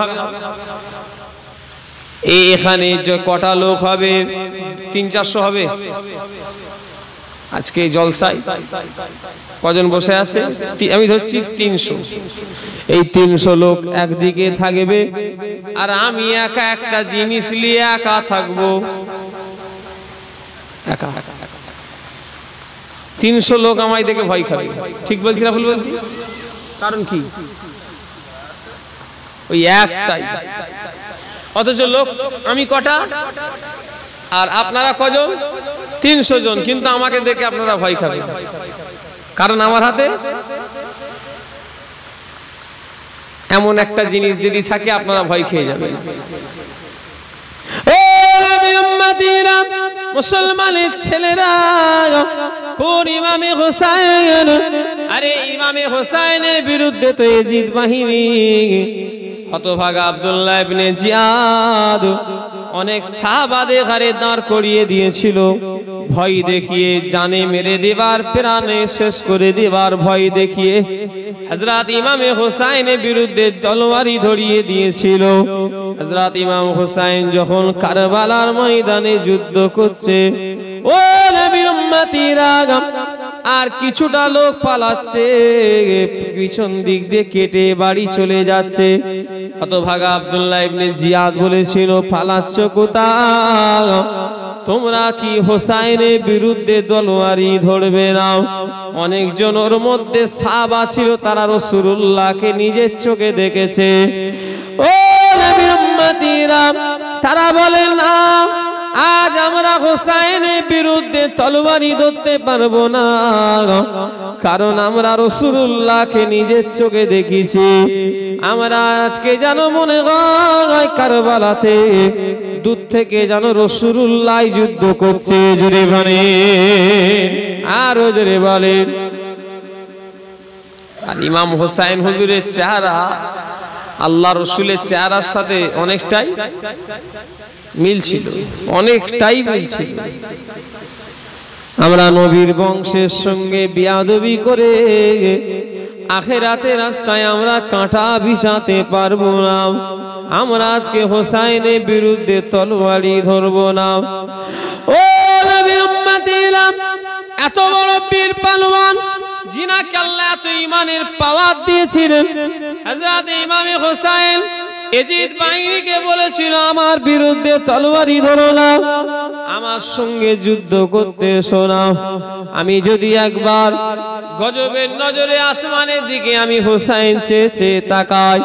এখানে যে কটা লোক হবে, 300-400 হবে। আজকে জলসায় কজন বসে আছে? আমি ধরছি 300। এই 300 লোক একদিকে থাকবে, আর আমি একা একটা জিনিস নিয়ে একা থাকবো। একা 300 লোক আমায় দেখে ভয় খাবে। ঠিক বলছি না ভুল বলছি? কারণ কি? ওই একটাই। অথচ লোক আমি কটা, আর আপনারা কজন? 300 জন। কিন্তু আমাকে দেখে আপনারা ভয় খাবে, কারণ আমার হাতে এমন একটা জিনিস যদি থাকে আপনারা ভয় খেয়ে যাবেন। মুসলমানের ছেলেরা, কোন ইমামে হুসাইন? আরে ইমামে হুসাইনের বিরুদ্ধে তো এজিদ বাহিনী, হতভাগা আব্দুল্লাহ ইবনে জিয়াদ অনেক সাহাবাদের ঘাড়ে দাঁড় করিয়ে দিয়েছিল, ভয় দেখিয়ে, জানে মেরে দেবার, প্রাণে শেষ করে দেবার ভয় দেখিয়ে হযরত ইমামে হুসাইনের বিরুদ্ধে তলোয়ারি ধরিয়ে দিয়েছিল। হযরত ইমাম হুসাইন যখন কারবালার ময়দানে যুদ্ধ করছে, ও নবীর উম্মতিরা, আর কিছুটা লোক পালাচ্ছে, পিছন দিক দিয়ে কেটে বাড়ি চলে যাচ্ছে। হতভাগা আব্দুল্লাহ ইবনে জিয়াদ বলেছিল, পালাচ্ছ কোথায়? তোমরা কি হুসাইনের বিরুদ্ধে তলোয়ারি ধরবে না? অনেকজন ওর মধ্যে সাহাবা ছিল, তারা রাসূলুল্লাহকে নিজের চোখে দেখেছে। ও নবীর উম্মতিরা, তারা বলে না, আজ আমরা হুসাইনের বিরুদ্ধে তলোয়ারি ধরতে পারবো না, কারণ আমরা রাসূলুল্লাহকে নিজের চোখে দেখেছি। আমরা আজকে যেন মনে হয় কারবালাতে দূর থেকে যেন রাসূলুল্লাহ যুদ্ধ করছে। জোরে বলেন, আরো জোরে বলেন। আর ইমাম হুসাইন হুজুরের চেহারা আল্লাহ রসুলের চেহারার সাথে অনেকটাই মিল ছিল, অনেকটাই মিল ছিল। আমরা নবীর বংশের সঙ্গে বিয়াদবি করে আখিরাতের রাস্তায় আমরা কাঁটা বিছাতে পারবো না। আমরা আজকে হুসাইনের বিরুদ্ধে তলোয়ারি ধরবো না। ও নবীর উম্মতিরা, এত বড় বীর পালোয়ান যিনাকে আল্লাহ এত ঈমানের পাওয়ার দিয়েছিলেন, হযরত ইমামে হুসাইন এজিদ বাহিনীকে বলেছিল আমার বিরুদ্ধে তলোয়ারি ধরো না, আমার সঙ্গে যুদ্ধ করতে এসো না। আমি যদি একবার গজবের নজরে আসমানের দিকে আমি হোসাইন চেয়ে চেয়ে তাকাই,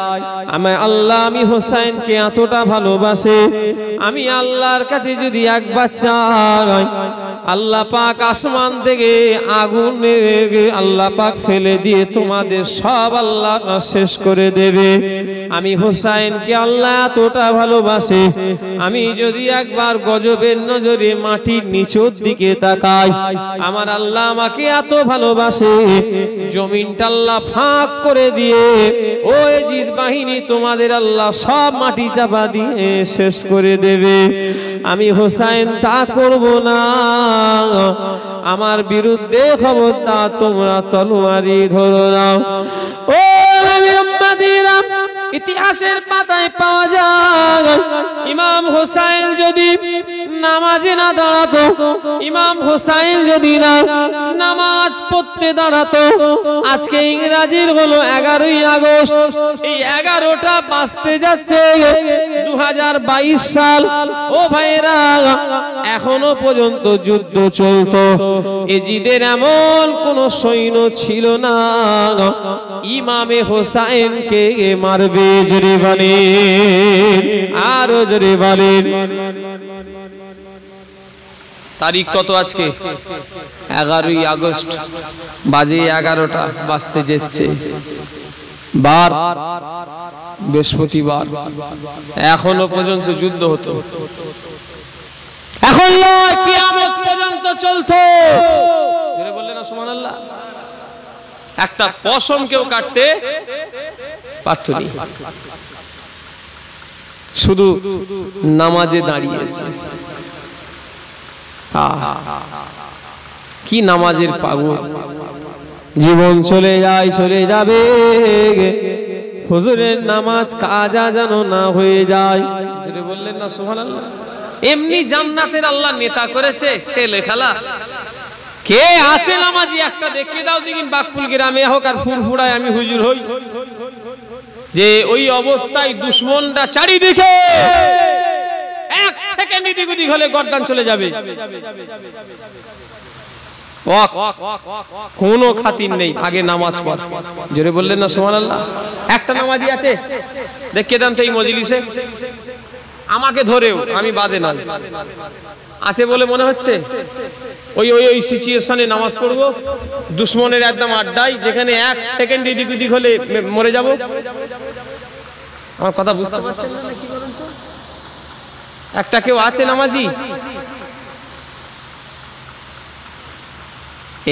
আমি হোসাইনকে এতটা ভালোবাসে, আমি আল্লাহর কাছে যদি একবার চাই, আল্লাহ পাক আসমান থেকে আগুন আল্লাহ পাক ফেলে দিয়ে তোমাদের সব আল্লাহ শেষ করে দেবে। আমি হোসাইনকে আল্লাহ এতটা ভালোবাসে, আমি যদি একবার গজবের নজরে মাটির নিচের দিকে তাকাই, আমার আল্লাহ আমাকে এত ভালোবাসে, জমিনটা আল্লাহ ফাঁক করে দিয়ে ও এজিদ বাহিনী তোমাদের আল্লাহ সব মাটি চাপা দিয়ে শেষ করে দেবে। আমি হোসাইন তা করব না, আমার বিরুদ্ধে খবরদার তোমরা তলোয়ারি ধরো না। ও ইতিহাসের পাতায় পাওয়া যায় ইমাম হোসাইন যদি নামাজে না দাঁড়াতো, ইমাম হোসাইন যদি না নামাজ পড়তে দাঁড়াতো, আজকে ইংরেজির হলো 11ই আগস্ট, এই 11টা বাজতে যাচ্ছে 2022 সাল। ও ভাইরা, এখনো পর্যন্ত যুদ্ধ চলতো, এজিদের এমন কোন সৈন্য ছিল না ইমামে হোসাইনকে মারবে। জোরে বলেন, আরো জোরে বলেন। তারিখ কত আজকে? 11ই আগস্ট, বাজে 11টা বাজতে যাচ্ছে, বার বৃহস্পতিবার। এখনো পর্যন্ত যুদ্ধ হতো, এখন নয় কিয়ামত পর্যন্ত চলতো। জোরে বললেন না সুবহানাল্লাহ। একটা পশম কেউ কাটতে পারতো না, শুধু নামাজে দাঁড়িয়েছে। কি নামাজের পাগল, জীবন চলে যায়, চলে যাবে, হুজুরের নামাজ কাজা যেন না হয়ে যায়। যেটা বললেন না সুবহানাল্লাহ। এমনি জান্নাতের আল্লাহ নেতা করেছে, ছেলে খেলা। কে আছে নামাজি একটা দেখিয়ে দাও দেখিন, বাকফুল গ্রামে হোক আর ফুরফুরায় আমি হুজুর হই, যে ওই অবস্থায় দুশ্মনরা চারিদিকে এক সেকেন্ড এদিক ওদিক হলে গর্দান চলে যাবে, কোনো খাতির নেই, আগে নামাজ পড়। জোরে বললেন না সুবহানাল্লাহ। একটা নামাজি আছে দেখিয়ে দেন তো এই মজলিসে, আমাকে ধরেও, আমি বাদে না, আছে বলে মনে হচ্ছে? ওই ওই ওই সিচুয়েশনে নামাজ পড়বো, দুশ্মনের একদম আড্ডায়, যেখানে এক সেকেন্ড এদিক ওদিক হলে মরে যাব। আমার কথা বুঝতে পারছেন না কি বলেন তো? একটা কেউ আছে নামাজি?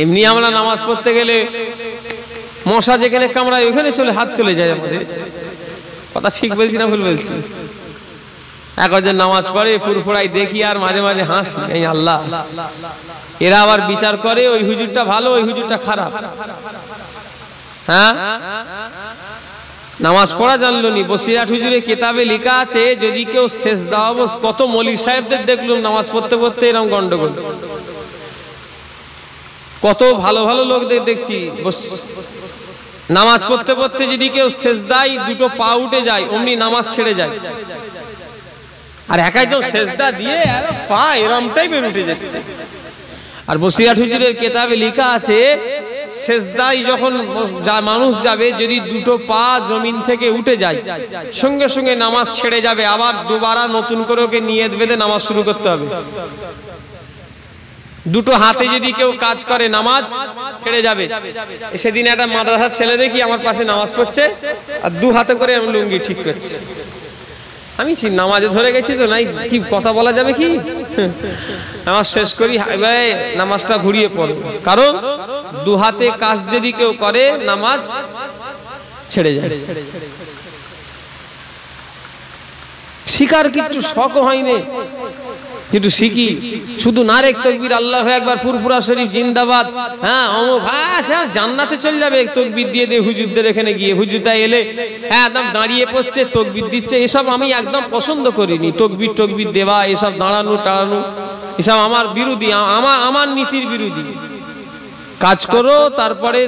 এমনি আমরা নামাজ পড়তে গেলে মশা যেখানে কামড়ায় ওখানে চলে হাত চলে যায় আমাদের। কথা ঠিক বলছি না ভুল বলছি? একজন নামাজ পড়ে ফুরফুরাই দেখি আর মাঝে মাঝে হাসি, এই আল্লাহ, এরা আবার বিচার করে ওই হুজুরটা ভালো ওই হুজুরটা খারাপ। হ্যাঁ, নামাজ পড়া জানলো নি। বসিরহাট হুজুরের কিতাবে লেখা আছে, যদি কেউ সেজদা অবস্থা, কত মৌলভী সাহেবদের দেখলাম নামাজ পড়তে পড়তে এরকম গন্ডগোল, কত ভালো ভালো লোকদের দেখছি নামাজ পড়তে পড়তে যদি কেউ সেজদায় দুটো পা উঠে যায় অমনি নামাজ ছেড়ে যায়, আর একজন সেজদা দিয়ে পা এরমটাই বের উঠে যাচ্ছে। আর বসিরহাট হুজুরের কিতাবে লেখা আছে, সেজদায় যখন মানুষ যাবে, যদি দুটো পা জমিন থেকে উঠে যায় সঙ্গে সঙ্গে নামাজ ছেড়ে যাবে, আবার দুবারা নতুন করে ওকে নিয়ত বেঁধে নামাজ শুরু করতে হবে। দুটো হাতে যদি কেউ কাজ করে নামাজ ছেড়ে যাবে। সেদিন একটা মাদ্রাসার ছেলে দেখি আমার পাশে নামাজ পড়ছে আর দু হাতে করে লুঙ্গি ঠিক করছে। আমি নামাজে ধরে গেছি তো, নাই কি কথা বলা যাবে কি? নামাজ শেষ করি, নামাজটা ঘুরিয়ে পড়ব, কারণ দু হাতে কাজ যদি কেউ করে নামাজ ছেড়ে যায়। শিকার কিচ্ছু শখ হয়নি, কিন্তু শিখি শুধু নারেক তাকবীর আল্লাহু আকবার ফুরফুরা শরীফ জিন্দাবাদ। হ্যাঁ, জান্নাতে চলে যাবে তাকবীর দিয়ে দিয়ে হুজুরদের এখানে গিয়ে। হুজুরটা এলে একদম দাঁড়িয়ে পড়ছে তাকবীর দিচ্ছে, এসব আমি একদম পছন্দ করিনি। তাকবীর টকবীর দেওয়া, এসব দাঁড়ানো টাড়ানো, এসব আমার বিরোধী, আমার নীতির বিরোধী। কাজ করো তারপরে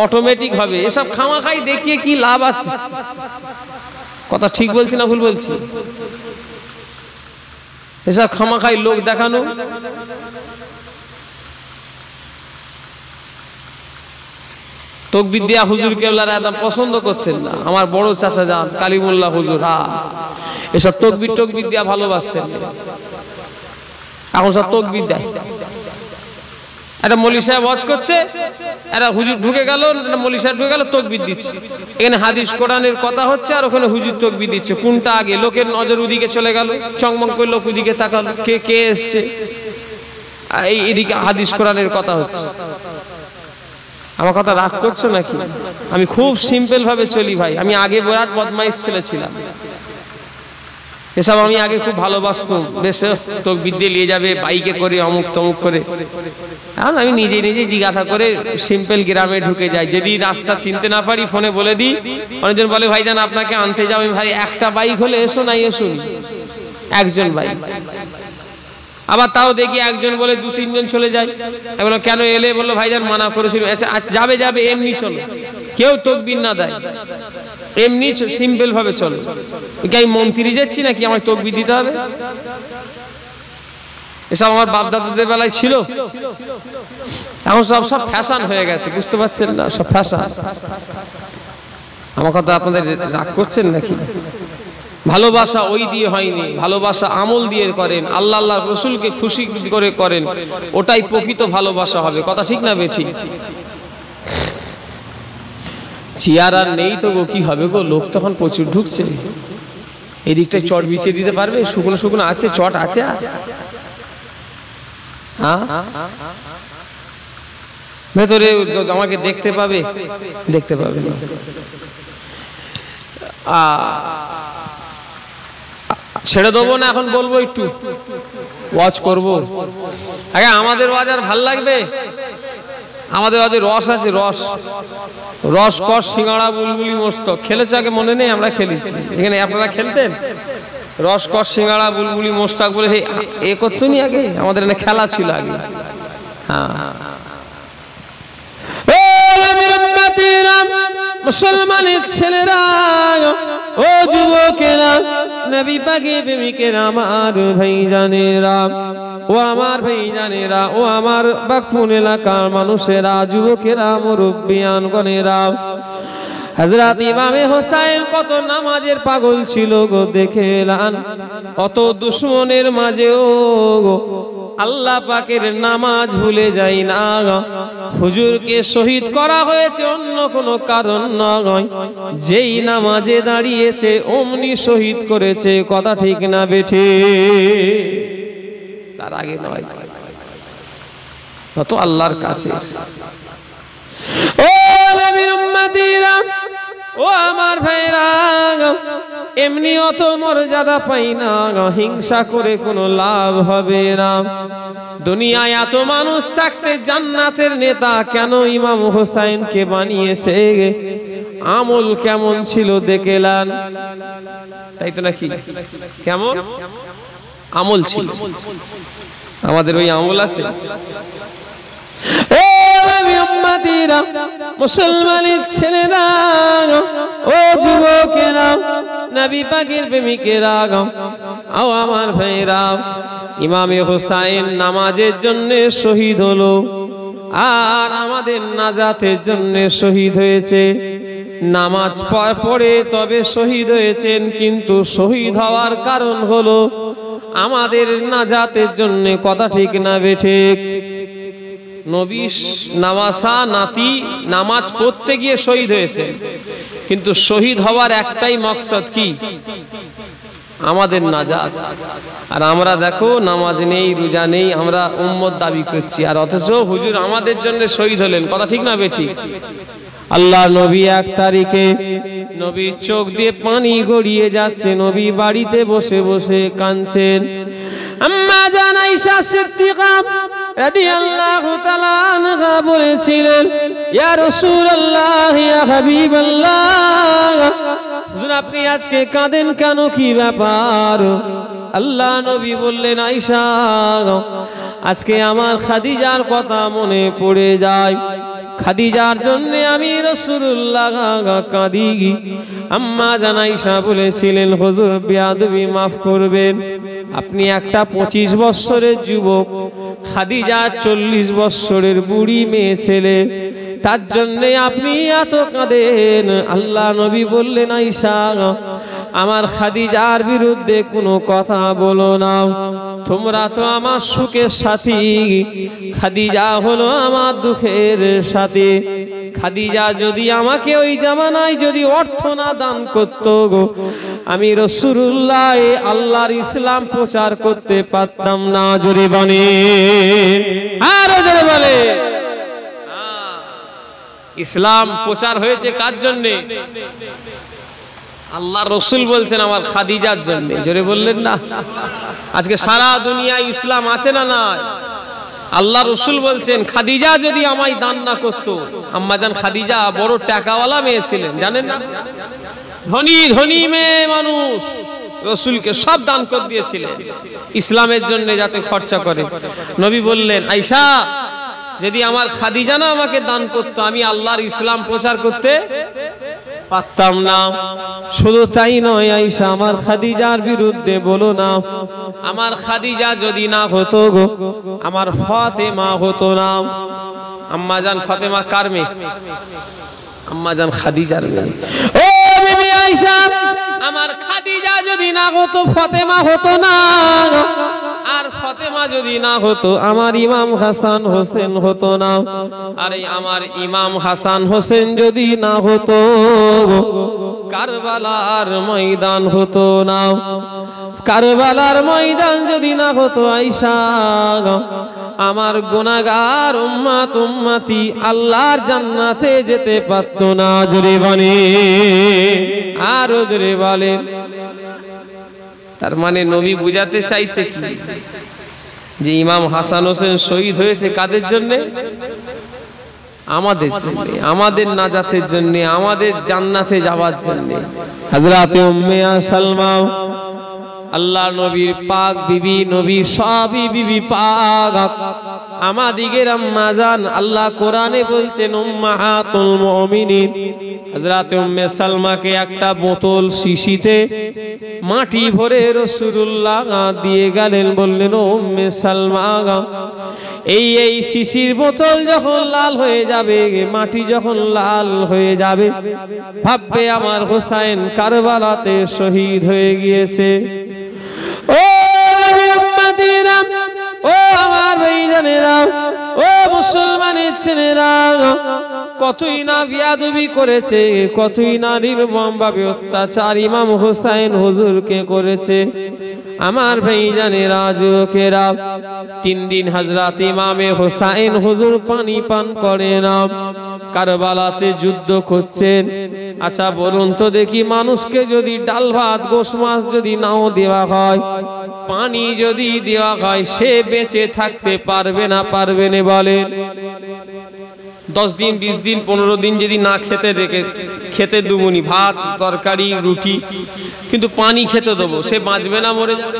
অটোমেটিক হবে, এসব খামাখাই দেখিয়ে কি লাভ আছে? কথা ঠিক বলছি না ভুল বলছি? এসব খামাখাই লোক দেখানো। তকবীর দিয়া হুজুর কেবলার একদম পছন্দ করতেন না। আমার বড় চাচা যান কালিমুল্লাহ হুজুর, এসব তকবীর দিয়া ভালোবাসতেন। এখন সব তকবীর দেয়। একটা মৌলী সাহেব ওয়াজ করছে, একটা হুজুর ঢুকে গেল, মৌলী সাহেব ঢুকে গেল, তকবীর দিচ্ছে। এখানে হাদিস কোরআনের কথা হচ্ছে আর ওখানে হুজুর তকবীর দিচ্ছে। কোনটা আগে? লোকের নজর ওদিকে চলে গেল, চংমং করে লোক ওদিকে তাকালো, কে এসছে, এইদিকে হাদিস কোরআনের কথা হচ্ছে। আমার কথা রাগ করছো নাকি? আমি খুব সিম্পল ভাবে চলি ভাই। আমি আগে বিরাট বদমাইশ ছেলে ছিলাম, এসব আমি আগে খুব ভালোবাসতাম। বেশ তকবীর দিয়ে নিয়ে যাবে বাইকে করে, অমুক তমুক করে। এখন আমি নিজে জিজ্ঞাসা করে সিম্পল গ্রামে ঢুকে যাই। যদি রাস্তা চিনতে না পারি ফোনে বলে দিই। অনেকজন বলে ভাইজান আপনাকে আনতে যাও। আমি ভাই একটা বাইক হলে এসো, নাই এসো, একজন বাইক। আবার তাও দেখি একজন বলে 2-3 জন চলে যায়। বললাম কেন এলে? বললো ভাইজান মানা করেছিল। যাবে এমনি চলো, কেউ তকবীর না দেয়, এমনি সিম্পল ভাবে চলো। আমি মন্ত্রী যাচ্ছি নাকি আমার তকবীর দিতে হবে? এসব আমার বাপ দাদাদের বেলায় ছিল। এখন সব ফ্যাশন হয়ে গেছে, বুঝতে পারছেন না? সব ফ্যাশন। আমার কথা আপনাদের রাগ করছেন নাকি? ভালোবাসা ওই দিয়ে হয়নি, ভালোবাসা আমল দিয়ে করেন, আল্লাহ আল্লাহ রসুলকে খুশি করে করেন, ওটাই প্রকৃত ভালোবাসা হবে। কথা ঠিক না বেঠিক? চেয়ার আর নেই তো গো, কি হবে গো? লোক তখন প্রচুর ঢুকছে। এই দিকটায় চট বিছিয়ে দিতে পারবে? শুকনো শুকনো আছে, চট আছে। ভেতরে আমাকে দেখতে পাবে, দেখতে পাবে না। ছেড়ে দেবো না, এখন বলবো একটু ওয়াজ করবো। আগে আমাদের ওয়াজ আর ভাল লাগবে? আমাদের ওয়াজে রস আছে, রস কস সিঙ্গাড়া বুলবুলি মোস্তক খেলেছে আগে, মনে নেই? আমরা খেলেছি এখানে, আপনারা খেলতেন? রস কস সিঙ্গাড়া বুলবুলি মোস্তক বলে এ করতো নি আগে, আমাদের এখানে খেলা ছিল আগে। মুসলমানের ছেলেরা, ও যুবকেরা, নবী পাকের প্রেমিকেরা, আমার ভাইজানেরা, ও আমার ভাইজানেরা, ও আমার বাকফুন এলাকার মানুষেরা, যুবকেরা, মুরব্বিয়ান গণেরা, হযরত ইমামে হোসেন কত নামাজের পাগল ছিল গো, দেখেলাম। অত দুশমনের মাঝেও আল্লাহ পাকের নামাজ ভুলে যাই না। হুজুরকে শহীদ করা হয়েছে অন্য কোনো কারণ নয়, যেই নামাজে দাঁড়িয়েছে অমনি শহীদ করেছে। কথা ঠিক না বেঠে? তার আগে নয়, তত আল্লাহর কাছে। ও নবীর উম্মতিরা, ও আমার ভাইরা, এমনি অত মর্যাদা পাই না, হিংসা করে কোনো লাভ হবে না। দুনিয়ায় এত মানুষ থাকতে জান্নাতের নেতা কেন ইমাম হোসেনকে বানিয়েছে? আমল কেমন ছিল দেখেলাম, তাই তো নাকি? কেমন আমল ছিল? আমাদের ওই আমল আছে? মুসলমানের ছেলেরা, ও যুবকেরা, নবী পাকের প্রেমিকেরা, ও আমার ভাইরা, ইমামে হোসেন নামাজের জন্য শহীদ হলো, আর আমাদের নাজাতের জন্য শহীদ হয়েছে। নামাজ পড়ে তবে শহীদ হয়েছেন, কিন্তু শহীদ হওয়ার কারণ হলো আমাদের নাজাতের জন্য। কথা ঠিক না বেঠিক? নবী নামাসা নাতি নামাজ পড়তে গিয়ে শহীদ হয়েছে, কিন্তু শহীদ হওয়ার একটাই মকসদ, কি? আমাদের নাজাত। আর আমরা দেখো নামাজ নেই, রোজা নেই, আমরা উম্মত দাবি করছি, আর অথচ হুজুর আমাদের জন্য শহীদ হলেন। কথা ঠিক না বেঠিক? আল্লাহ নবী 1 তারিখে নবী চোখ দিয়ে পানি গড়িয়ে যাচ্ছে, নবী বাড়িতে বসে বসে কাঁদছেন। আম্মা জান আয়েশা সিদ্দিকা রাদিয়াল্লাহু তাআলা আনহা বলেছিলেন, ইয়া রাসূলুল্লাহ, ইয়া হাবিবাল্লাহ, হুজুর আপনি আজকে কাঁদেন কেন, কি ব্যাপার? আল্লাহ নবী বললেন, আয়েশা, আজকে আমার খাদিজার কথা মনে পড়ে যায়। খাদিজার জন্য আমি রাসূলুল্লাহ কাঁদি। আম্মা জান আয়েশা বলেছিলেন, হুজুর বেয়াদবি মাফ করবেন, আপনি একটা 25 বছরের যুবক, খাদিজা 40 বছরের বুড়ি মেয়ে ছেলে, তার জন্য আপনি এত কাঁদেন। আল্লাহ নবী বললেন, আয়েশা আমার খাদিজার বিরুদ্ধে কোনো কথা বলো না, তোমরা তো আমার সুখের সাথী, খাদিজা হলো আমার দুঃখের সাথী। খাদিজা যদি আমাকে ওই জামানায় যদি অর্থ না দান করতো গো, আমি রাসূলুল্লাহ আল্লাহর ইসলাম প্রচার করতে পারতাম না। জোরে বলে, আর জোরে বলে। ইসলাম প্রচার হয়েছে কার জন্যে? আল্লাহ রসুল বলছেন আমার খাদিজার জন্য। জোরে বললেন না? আজকে সারা দুনিয়ায় ইসলাম আছে না নাই? আল্লাহ রসুল বলছেন খাদিজা যদি আমায় দান না করতো। আম্মাজান খাদিজা বড় টাকাওয়ালা মেয়ে ছিলেন, জানেন না? ধনী ধনী মেয়ে মানুষ, রসুলকে সব দান করে দিয়েছিলেন ইসলামের জন্য যাতে খরচা করে। নবী বললেন, আয়েশা যদি আমার খাদিজা না আমাকে দান করতো, আমি আল্লাহর ইসলাম প্রচার করতে পারতাম না। শুধু তাই নয়, আয়েশা আমার খাদিজার বিরুদ্ধে বলো না। আমার খাদিজা যদি না হতো গো, আমার ফাতেমা হতো না। আম্মা জান ফাতেমা কার মেয়ে? আম্মা জান খাদিজার মেয়ে। ও বিবি আয়েশা, আমার খাদিজা যদি না হতো ফাতেমা হতো না, আর ফাতেমা যদি না হতো আমার ইমাম হাসান হোসেন হতো না। আরে আমার ইমাম হাসান হোসেন যদি না হতো, কারবালার ময়দান হতো না। কারবালার ময়দান যদি না হতো আয়েশা, আমার গুনাহগার উম্মত উম্মতি আল্লাহর জান্নাতে যেতে পারতো না। জোরে বলে, আর জোরে বলে। তার মানে নবী বুঝাতে চাইছে কি, যে ইমাম হাসান হোসেন শহীদ হয়েছে কাদের জন্য? আমাদের জন্য, আমাদের নাজাতের জন্য, আমাদের জান্নাতে যাওয়ার জন্য। হযরতে উম্মে সালমা আল্লাহ নবীর পাক বিবি, নবী সবই বিবি পাক, আমাদিগের আম্মা জান। আল্লাহ কোরআনে বলছেন উম্মাহাতুল মুমিনিন। হযরতে উম্মে সালমাকে একটা বোতল শিশিতে মাটি ভরে রাসূলুল্লাহ দিয়ে গেলেন, বললেন ও উম্মে সালমা, এই শিশির বোতল যখন লাল হয়ে যাবে, মাটি যখন লাল হয়ে যাবে, ভাববে আমার হোসাইন কারবালাতে শহীদ হয়ে গিয়েছে। ও নবীর উম্মতিরা, ও আমার ভাইজানেরা, ও মুসলমানের ছেলেরা, কতই না বিয়াদবি করেছে, কতই না নির্মমভাবে অত্যাচার ইমাম হোসাইন হুজুরকে করেছে। আমার ভাইজানেরা, যুবকেরা, 3 দিন হযরত ইমামে হোসাইন হুজুর পানি পান করে না, কারবালাতে যুদ্ধ করছেন। আচ্ছা বলুন তো দেখি, মানুষকে যদি ডাল ভাত গোশ মাছ যদি নাও দেওয়া হয়, পানি যদি দেওয়া হয়, সে বেঁচে থাকতে পারবে না? পারবে না? বলেন। 10 দিন 20 দিন 15 দিন যদি না খেতে রেখে, খেতে দুমুনি ভাত তরকারি রুটি, কিন্তু পানি খেতে দেবো, সে বাঁচবে না মরে যাবে?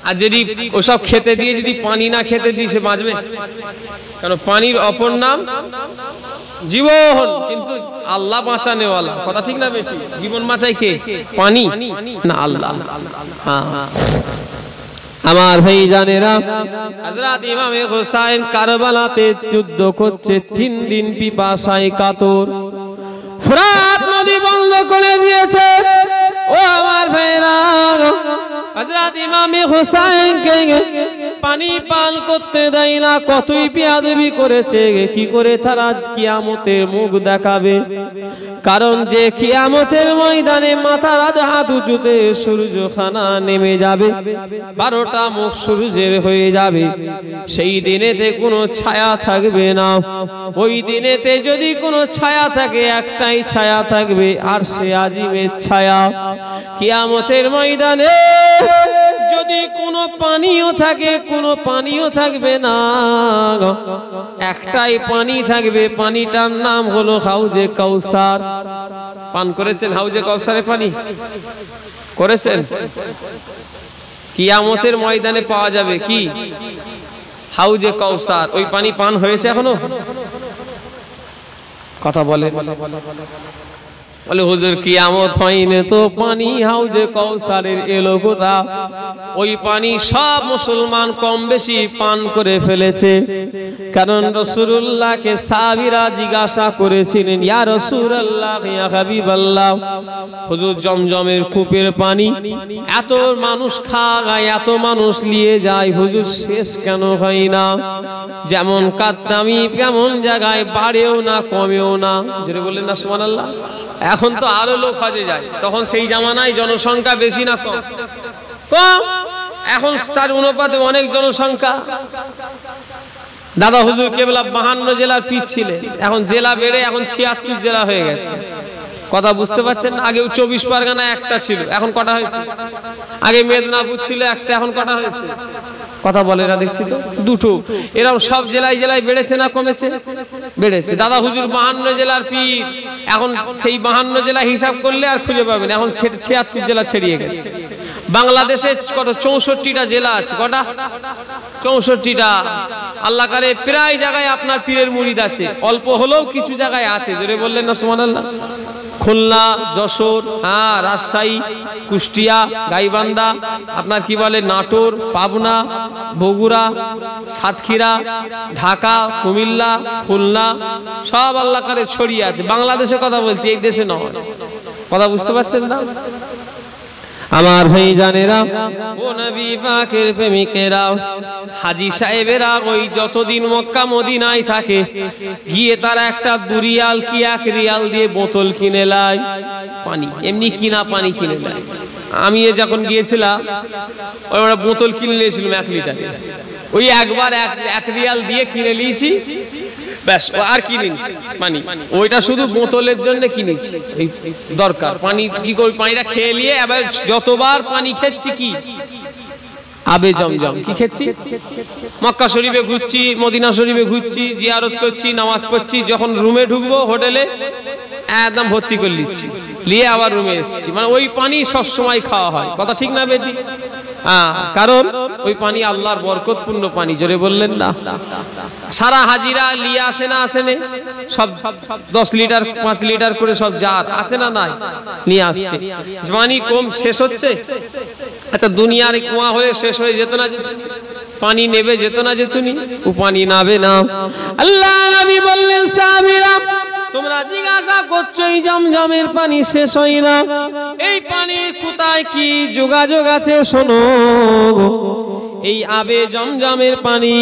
আর যদি ওসব খেতে দিয়ে যদি পানি না খেতে দিই, সে বাঁচবে? কারণ পানির অপর নাম জীবন, কিন্তু আল্লাহ বাঁচানেওয়ালা। কথা ঠিক না বেশি? জীবন বাঁচায় কে? পানি না আল্লাহ। আমার ভাইজানেরা, হযরত ইমামে হোসাইন কারবালাতে যুদ্ধ করছে, 3 দিন পিপাসায় কাতর, ফোরাত নদী বন্ধ করে দিয়েছে। ও আমার ভাইরা, হযরত ইমামে হোসাইনকে পানি পান করতে দেয় না, কতই বেয়াদবি করেছে। কি করে তারা কিয়ামতের মুখ দেখাবে? কারণ যে কিয়ামতের ময়দানে মাথার আধা হাত উঁচুতে সূর্যখানা নেমে যাবে, 12টা মুখ সূর্যের হয়ে যাবে, সেই দিনেতে কোনো ছায়া থাকবে না। ওই দিনেতে যদি কোনো ছায়া থাকে, একটাই ছায়া থাকবে, আর সে আজিমের ছায়া। কিয়ামতের ময়দানে যদি কোনো পানিও থাকে, কোনো পানিও থাকবে না, একটাই পানি থাকবে, পানিটার নাম হলো হাউজে কাউসার। পান করেছেন হাউজে কাউসারে পানি? করেছেন? কিয়ামতের ময়দানে পাওয়া যাবে কি? হাউজে কাউসার। ওই পানি পান হয়েছে এখনো? কথা বলে বলে হুজুর কিয়ামত হয়নি তো পানি হাউজে কাউসারের এলো কোথা? ওই পানি সব মুসলমান কম বেশি পান করে ফেলেছে। কারণ রাসূলুল্লাহকে সাহাবীরা জিজ্ঞাসা করেছিলেন, ইয়া রাসূলুল্লাহ, ইয়া হাবিবাল্লাহ, হুজুর জমজমের কূপের পানি এত মানুষ খায়, এত মানুষ নিয়ে যায়, হুজুর শেষ কেন হয় না? যেমন কাদ্দামি কেমন জায়গায় বাড়েও না কমেও না। জোরে বললেন না সুবহানাল্লাহ। এখন তো আরো লোক হজে যায়, তখন সেই জামানায় জনসংখ্যা বেশি না কম? কম। এখন তার অনুপাতে অনেক জনসংখ্যা। দাদা হুজুর কেবলা 52 জেলার পীর ছিলেন, এখন জেলা বেড়ে এখন 76 জেলা হয়ে গেছে। কথা বুঝতে পারছেন? আগে 24 পরগনা একটা ছিল, এখন কটা হয়েছে? আগে মেদিনীপুর ছিল একটা, এখন কটা হয়েছে? কথা বলে এরা, দেখছি তো দুটো। এরাও সব জেলায় জেলায় বেড়েছে না কমেছে? বেড়েছে। দাদা হুজুর 52 জেলার পীর, এখন সেই 52 জেলা হিসাব করলে আর খুঁজে পাবেন, এখন 76 জেলা ছড়িয়ে গেছে। বাংলাদেশে কত 64টা জেলা আছে। কটা? 64টা। আল্লাহ করে প্রায় জায়গায় আপনার পীরের মুরিদ আছে, অল্প হলেও কিছু জায়গায় আছে। জোরে বললেন না সুবহানাল্লাহ। খুলনা, যশোর, রাজশাহী, কুষ্টিয়া, গাইবান্ধা, আপনার কি বলে নাটোর, পাবনা, বগুড়া, সাতক্ষীরা, ঢাকা, কুমিল্লা, খুলনা, সব আল্লাহ করে ছড়িয়ে আছে। বাংলাদেশে কথা বলছি, এই দেশে নয়। কথা বুঝতে পারছেন না আমার ভাই জানেরা, ও নবী পাকের প্রেমিকেরা, হাজী সাহেবেরা ওই যতদিন মক্কা মদিনায় থাকে, গিয়ে তারা একটা 2 রিয়াল কি 1 রিয়াল দিয়ে বোতল কিনে লায় পানি, এমনি কিনা পানি কিনে লায়। আমি যখন গিয়েছিলাম ওই বোতল কিনে নিয়েছিলাম 1 লিটারের, ওই একবার 1 রিয়াল দিয়ে কিনে নিয়েছি, ব্যাস। আর কিনিনি পানি, ওইটা শুধু বোতলের জন্য কিনেছি, এই দরকার পানি। কি করি, পানিটা খেয়ে নিয়ে আবার যতবার পানি খেচ্ছি কি আবে জমজম কি খেচ্ছি। মক্কা শরীফে ঘুরছি, মদিনা শরীফে ঘুরছি, জিয়ারত করছি, নামাজ পড়ছি, যখন রুমে ঢুকবো হোটেলে একদম ভর্তি করে নিচ্ছি, নিয়ে আবার রুমে এসেছি। মানে ওই পানি সব সময় খাওয়া হয়। কথা ঠিক না বেটি? কারণ ওই পানি আল্লাহর বরকতপূর্ণ পানি। জোরে বললেন না। সারা হাজিরা নিয়ে আসে না, আসেনে সব 10 লিটার 5 লিটার করে সব জার আছে না নাই নিয়ে আসছে। পানি কম শেষ হচ্ছে। আচ্ছা, দুনিয়ার কুয়া হলে শেষ হয়ে যেত না, পানি নেবে যেত না, যেতুনি ও পানি নাবে না। আল্লাহ নবী বললেন, সাহাবীরা তোমরা জিজ্ঞাসা করছো এই জমজমের পানি শেষ হয় না, এই পানির কোথায় কি যোগাযোগ আছে? শোনো, এই আবে জমজমের পানি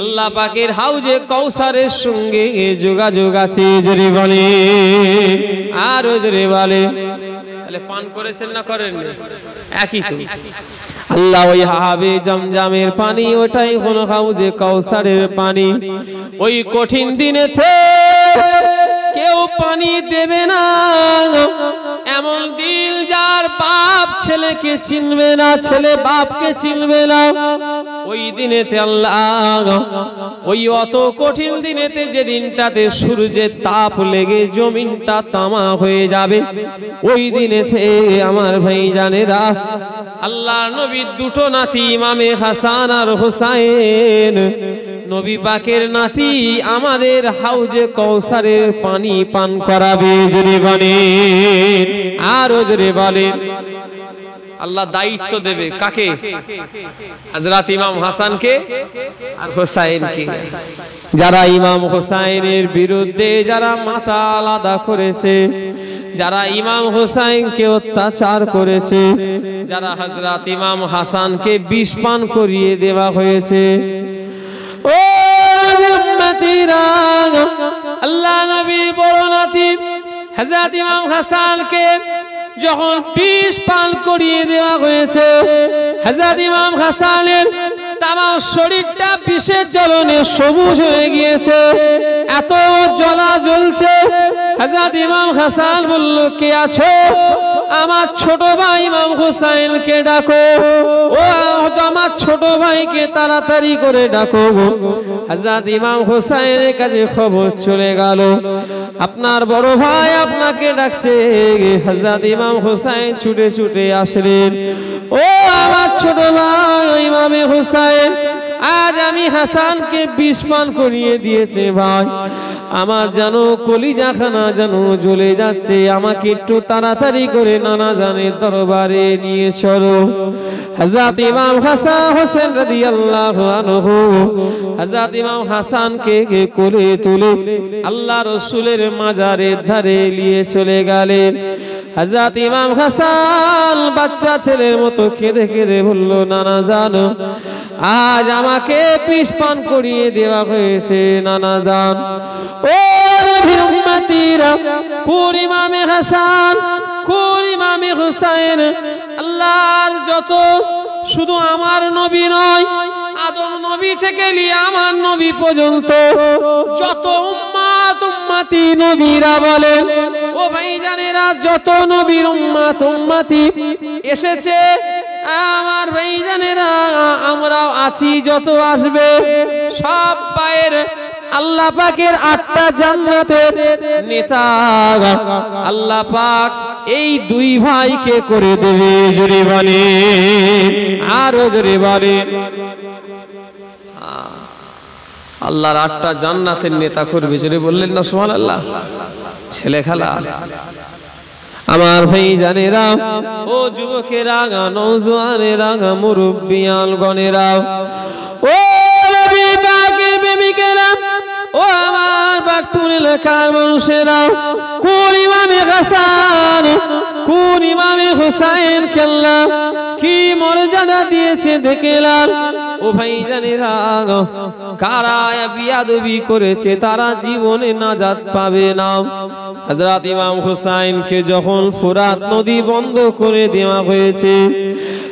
আল্লাহ পাকের হাউজে কাউসারের সঙ্গে যোগাযোগ আছে। জোরে বলে, আর জোরে বলে। তাহলে পান করেছেন না করেননি? একই তো। আল্লাহ ওই হাবে জমজমের পানি, ওটাই হলো হাউজে কাউসারের পানি। ওই কঠিন দিনেতে কেউ পানি দেবে না, এমন দিল যার বাপ ছেলেকে চিনবে না, ছেলে বাপকে চিনবে না। ওই দিনেতে আল্লাহ, ওই অত কঠিন দিনেতে, যে দিনটাতে সূর্যের তাপ লেগে জমিনটা তামা হয়ে যাবে, ওই দিনেতে আমার ভাই জানেরা, আল্লাহর নবীর 2 নাতি ইমামে হাসান আর হোসাইন, নবী পাকের নাতি, আমাদের হাউজে কাউসারের পানি পান করাবে। জোরে বলেন, আর জোরে বলেন। আল্লাহ দায়িত্ব দেবে কাকে? হযরত ইমাম হাসানকে আর হোসাইনকে। যারা ইমাম হোসাইনের বিরুদ্ধে যারা মাথা আলাদা করেছে, যারা ইমাম হোসাইনকে অত্যাচার করেছে, যারা হযরত ইমাম হাসানকে বিষ পান করিয়ে দেওয়া হয়েছে, ও উম্মতিরা, আল্লাহ নবী বড় নাতি হযরত ইমাম হাসানকে যখন বিষ পান করিয়ে দেওয়া হয়েছে, হযরত ইমাম হাসানের তামাম শরীরটা বিষের জ্বলনে সবুজ হয়ে গিয়েছে, এত জ্বলা জ্বলছে। হযরত ইমাম হাসান বলল, কে আছো? আমার ছোট ভাই ইমাম হোসাইনকে ডাকো। ও আমার ছোট ভাইকে তাড়াতাড়ি করে ডাকো। হযরত ইমাম হোসাইনের কাছে খবর চলে গেল, আপনার বড় ভাই আপনাকে ডাকছে। হযরত ইমাম হোসাইন ছুটে ছুটে আসলেন। ও আমার ছোট ভাই ইমামে হোসাইন, আজ আমি হাসানকে বিষ পান করিয়ে দিয়েছে ভাই, আমার যেন কলিজাখানা যেন জ্বলে যাচ্ছে, আমাকে একটু তাড়াতাড়ি করে নানা জানের দরবারে নিয়ে চলো। হযরত ইমাম হাসান হোসেন রাদিয়াল্লাহু আনহু হযরত ইমাম হাসানকে কোলে তুলে আল্লাহ রাসূলের মাজারের ধারে নিয়ে চলে গেলেন। হযরত ইমাম হাসান বাচ্চা ছেলের মতো কেঁদে কেঁদে বলল, নানা জানো আজ আমাকে বিষ পান করিয়ে দেওয়া হয়েছে। নানা জান, ও নবীর উম্মতিরা, কোন ইমামে হাসান, কোন ইমামে হুসাইন, আল্লাহর যত, শুধু আমার নবী নয়, আদম নবী থেকে নিয়ে আমার নবী পর্যন্ত যত উম্মাত উম্মতি নবীরা বলেন, ও ভাইজানেরা, যত নবীর উম্মাত উম্মতি এসেছে, আমার ভাইজানেরা আমরাও আছি, যত আসবে সব পায়ের আল্লাহ পাকের 8টা জান্নাতের নেতা আল্লাহ পাক এই দুই ভাইকে করে দেবে। জোরে বলেন, আরো জোরে বলেন। আল্লাহর 8টা জান্নাতের নেতা করবে। জোরে বললেন না সুবহানাল্লাহ? ছেলে খেলা। আমার ভাইজানেরা, ও যুবকেরা, নওজোয়ানেরা, মুরব্বিয়ান গণেরা, ও নবী পাকের প্রেমিকেরা, ও আমার বাগপুর এলাকার মানুষেরা, কোন ইমামে হাসান, কোন ইমামে হুসাইন কেল্লা কি মর্যাদা দিয়েছে দেখেলাম। ও ভাইজানেরা, কারা বিয়াদবি করেছে তারা জীবনে নাজাত পাবে না। হযরত ইমাম হুসাইনকে যখন ফুরাত নদী বন্ধ করে দেওয়া হয়েছে,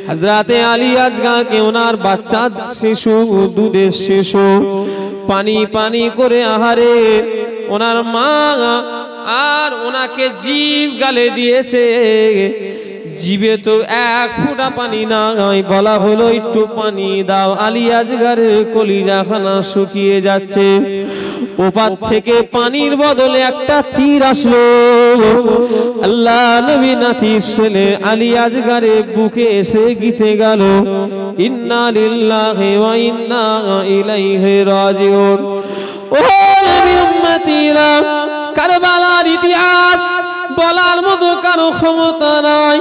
হযরতে আলী আজগারকে ওনার বাচ্চা শিশু, দুধের শিশু, পানি পানি করে আহারে ওনার মা আর ওনাকে জিভ গালে দিয়েছে। জিভে তো এক ফোঁটা পানি নাই, বলা হলো একটু পানি দাও। আলী আজগারের কলিজাখানা শুকিয়ে যাচ্ছে। ওপার থেকে পানির বদলে একটা তীর আসলো। আল্লাহ নবী নাতির ছেলে আলী আজগারের বুকে এসে গিতে গেল, ইন্না লিল্লাহি ওয়া ইন্না ইলাইহি রাজিউন। ও নবী উম্মতিরা, কারবালার ইতিহাস বলার মতো কারো ক্ষমতা নাই,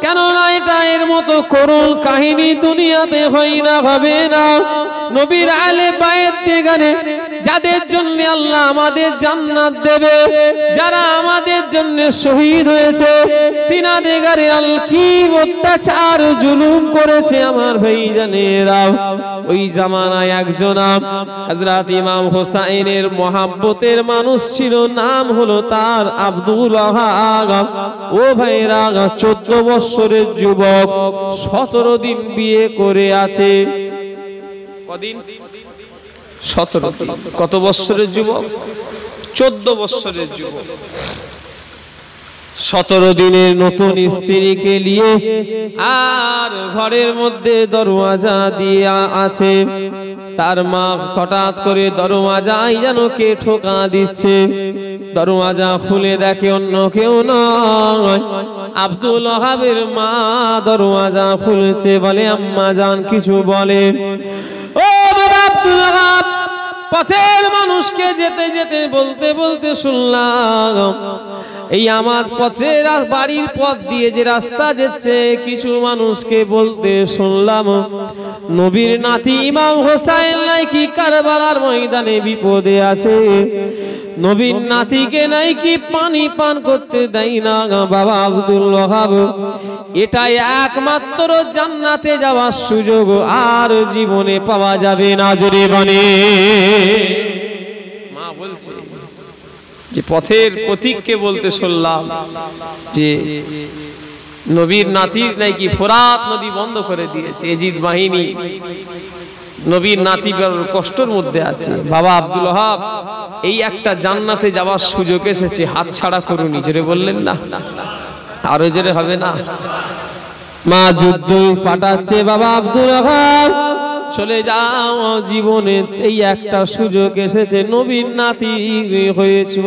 কেননা এটা এর মতো করুণ কাহিনী দুনিয়াতে হয় না, হবে না। নবীর আলে বায়েত দেগানে যাদের জন্য আল্লাহ আমাদের জান্নাত দেবে, যারা আমাদের জন্য শহীদ হয়েছে, তিনাদের গারে আল কি অত্যাচার জুলুম করেছে আমার ভাইজানেরা। ওই জামানায় একজন হযরত ইমাম হোসাইনের মহাব্বতের মানুষ ছিল, নাম হলো তার আব্দুল ওয়াহাব। ও ভাইরা, 14 বছরের যুবক, 17 দিন বিয়ে করে আছে। কদিন? 17 দিন। কত বছরের যুবক? 14 বছরের যুবক। 17 দিনের নতুন স্ত্রীকে নিয়ে আর ঘরের মধ্যে দরওয়াজা দিয়ে আছে। তার মা হঠাৎ করে দরওয়াজায় যেন কে ঠোকা দিচ্ছে। দরওয়াজা খুলে দেখে অন্য কেউ নয়, আব্দুল ওয়াহাবের মা দরওয়াজা খুলেছে। বলে, আম্মা জান কিছু বলেন। ও বাবা আব্দুল ওয়াহাব, পথের মানুষকে যেতে যেতে বলতে বলতে শুনলাম, এই আমার পথের বাড়ির পথ দিয়ে যে রাস্তা যাচ্ছে, কিছু মানুষকে বলতে শুনলাম নবীর নাতি ইমাম হোসাইন নাকি কারবালার ময়দানে বিপদে আছে। নবীর নাতিকে নাকি পানি পান করতে দেয় না। বাবা আব্দুল ওয়াহাব, এটাই একমাত্র জান্নাতে যাওয়ার সুযোগ, আর জীবনে পাওয়া যাবে না। জোরে বলে। মা বলছে যে পথের পথিককে বলতে শুনলাম যে নবীর নাতির নাকি ফোরাত নদী বন্ধ করে দিয়েছে এজিদ বাহিনী, নবীর নাতি বড় কষ্টের মধ্যে আছে। বাবা আব্দুল ওয়াহাব, এই একটা জান্নাতে যাওয়ার সুযোগ এসেছে, হাত ছাড়া করুনি। জোরে বললেন না? আরো জোরে হবে না? মা যুদ্ধ পাঠাচ্ছে, বাবা আব্দুল ওয়াহাব চলে যাও, জীবনে এই একটা সুযোগ এসেছে, নবীর নাতি হয়েছে,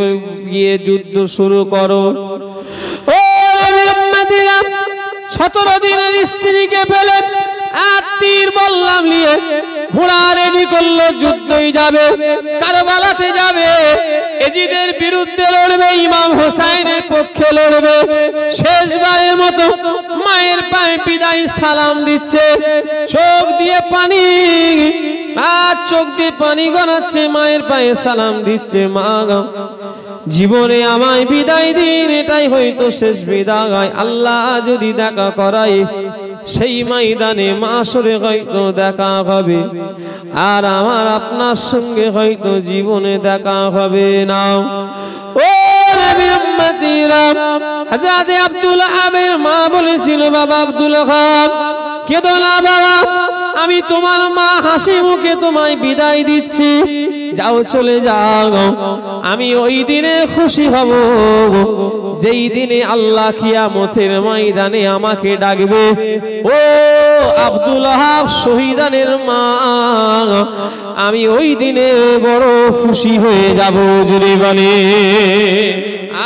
গিয়ে যুদ্ধ শুরু করো। ও নবীর উম্মতিরা, 17 দিনের স্ত্রীকে ফেলে আর তীর বললাম নিয়ে ঘোড়া রেডি করলো, যুদ্ধই যাবে, কারবালাতে যাবে, এজিদের বিরুদ্ধে লড়বে, ইমাম হোসাইনের পক্ষে লড়বে। শেষবারের মতো মায়ের পায়ে বিদায় সালাম দিচ্ছে, চোখ দিয়ে পানি, আর চোখ দিয়ে পানি গড়াচ্ছে, মায়ের পায়ে সালাম দিচ্ছে, মা গো জীবনে আমায় বিদায় দিন, এটাই হয়তো শেষ বিদায়। আল্লাহ যদি দেখা করায় সেই ময়দানে মাশরে হয়তো দেখা হবে, আর আমার আপনার সঙ্গে হয়তো জীবনে দেখা হবে না। ও নবীর উম্মতিরা, হযরত আব্দুল ওহাবের মা বলেছিল, বাবা আব্দুল ওহাব কেঁদো না বাবা, আমি তোমার মা, হাসি মুখে তোমায় বিদায় দিচ্ছি, যাও চলে যাও। আমি ওই দিনে খুশি হব যেই দিনে আল্লাহ কিয়ামতের ময়দানে আমাকে ডাকবে, ও আব্দুল ওহাব শহীদানের মা, আমি ওই দিনে বড় খুশি হয়ে যাব। জোরে বলে,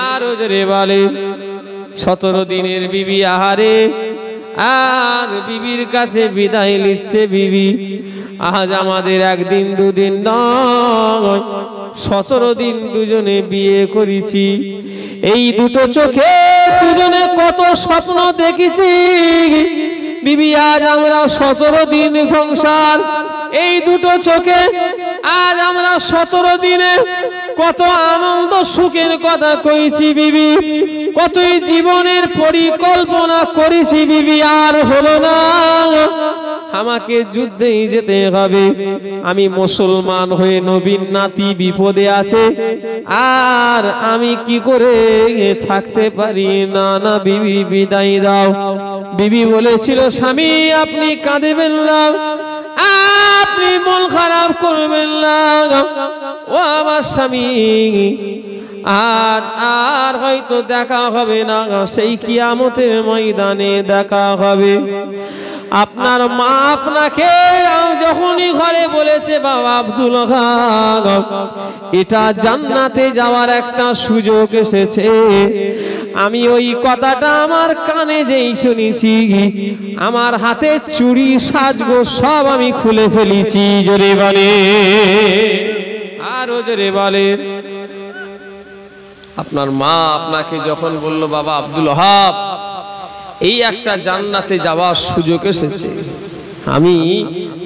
আরো জোরে বলে। 17 দিনের বিবি আহারে, আর বিবির কাছে বিদায় নিচ্ছে বিবি। আজ আমাদের একদিন দুদিন নয়, 17 দিন দুজনে বিয়ে করেছি। এই দুটো চোখে দুজনে কত স্বপ্ন দেখেছি বিবি। আজ আমরা 17 দিন সংসার, এই দুটো চোখে আজ আমরা 17 দিনে কত আনন্দ সুখের কথা কইছি বিবি, কতই জীবনের পরিকল্পনা করেছি বিবি। আর হলো না, আমাকে যুদ্ধেই যেতে হবে। আমি মুসলমান হয়ে নবীর নাতি বিপদে আছে, আর আমি কি করে থাকতে পারি না। না বিবি বিদায় দাও। বিবি বলেছিল, স্বামী আপনি কাঁদবেন না, আপনি মন খারাপ করবেন না, ও আমার স্বামী, আর আর হয়তো দেখা হবে না, সেই কিয়ামতের ময়দানে দেখা হবে। আপনার মা আপনাকে যখনই ঘরে বলেছে, বাবা আব্দুল ওহাব এটা জান্নাতে যাওয়ার একটা সুযোগ এসেছে, আমি ওই কথাটা আমার কানে যেই শুনেছি, আমার হাতে চুড়ি সাজগো সব আমি খুলে ফেলেছি। জোরে বলে, আরো জোরে বলে। আপনার মা আপনাকে যখন বলল, বাবা আব্দুল ওহাব এই একটা জান্নাতে যাওয়ার সুযোগ এসেছে, আমি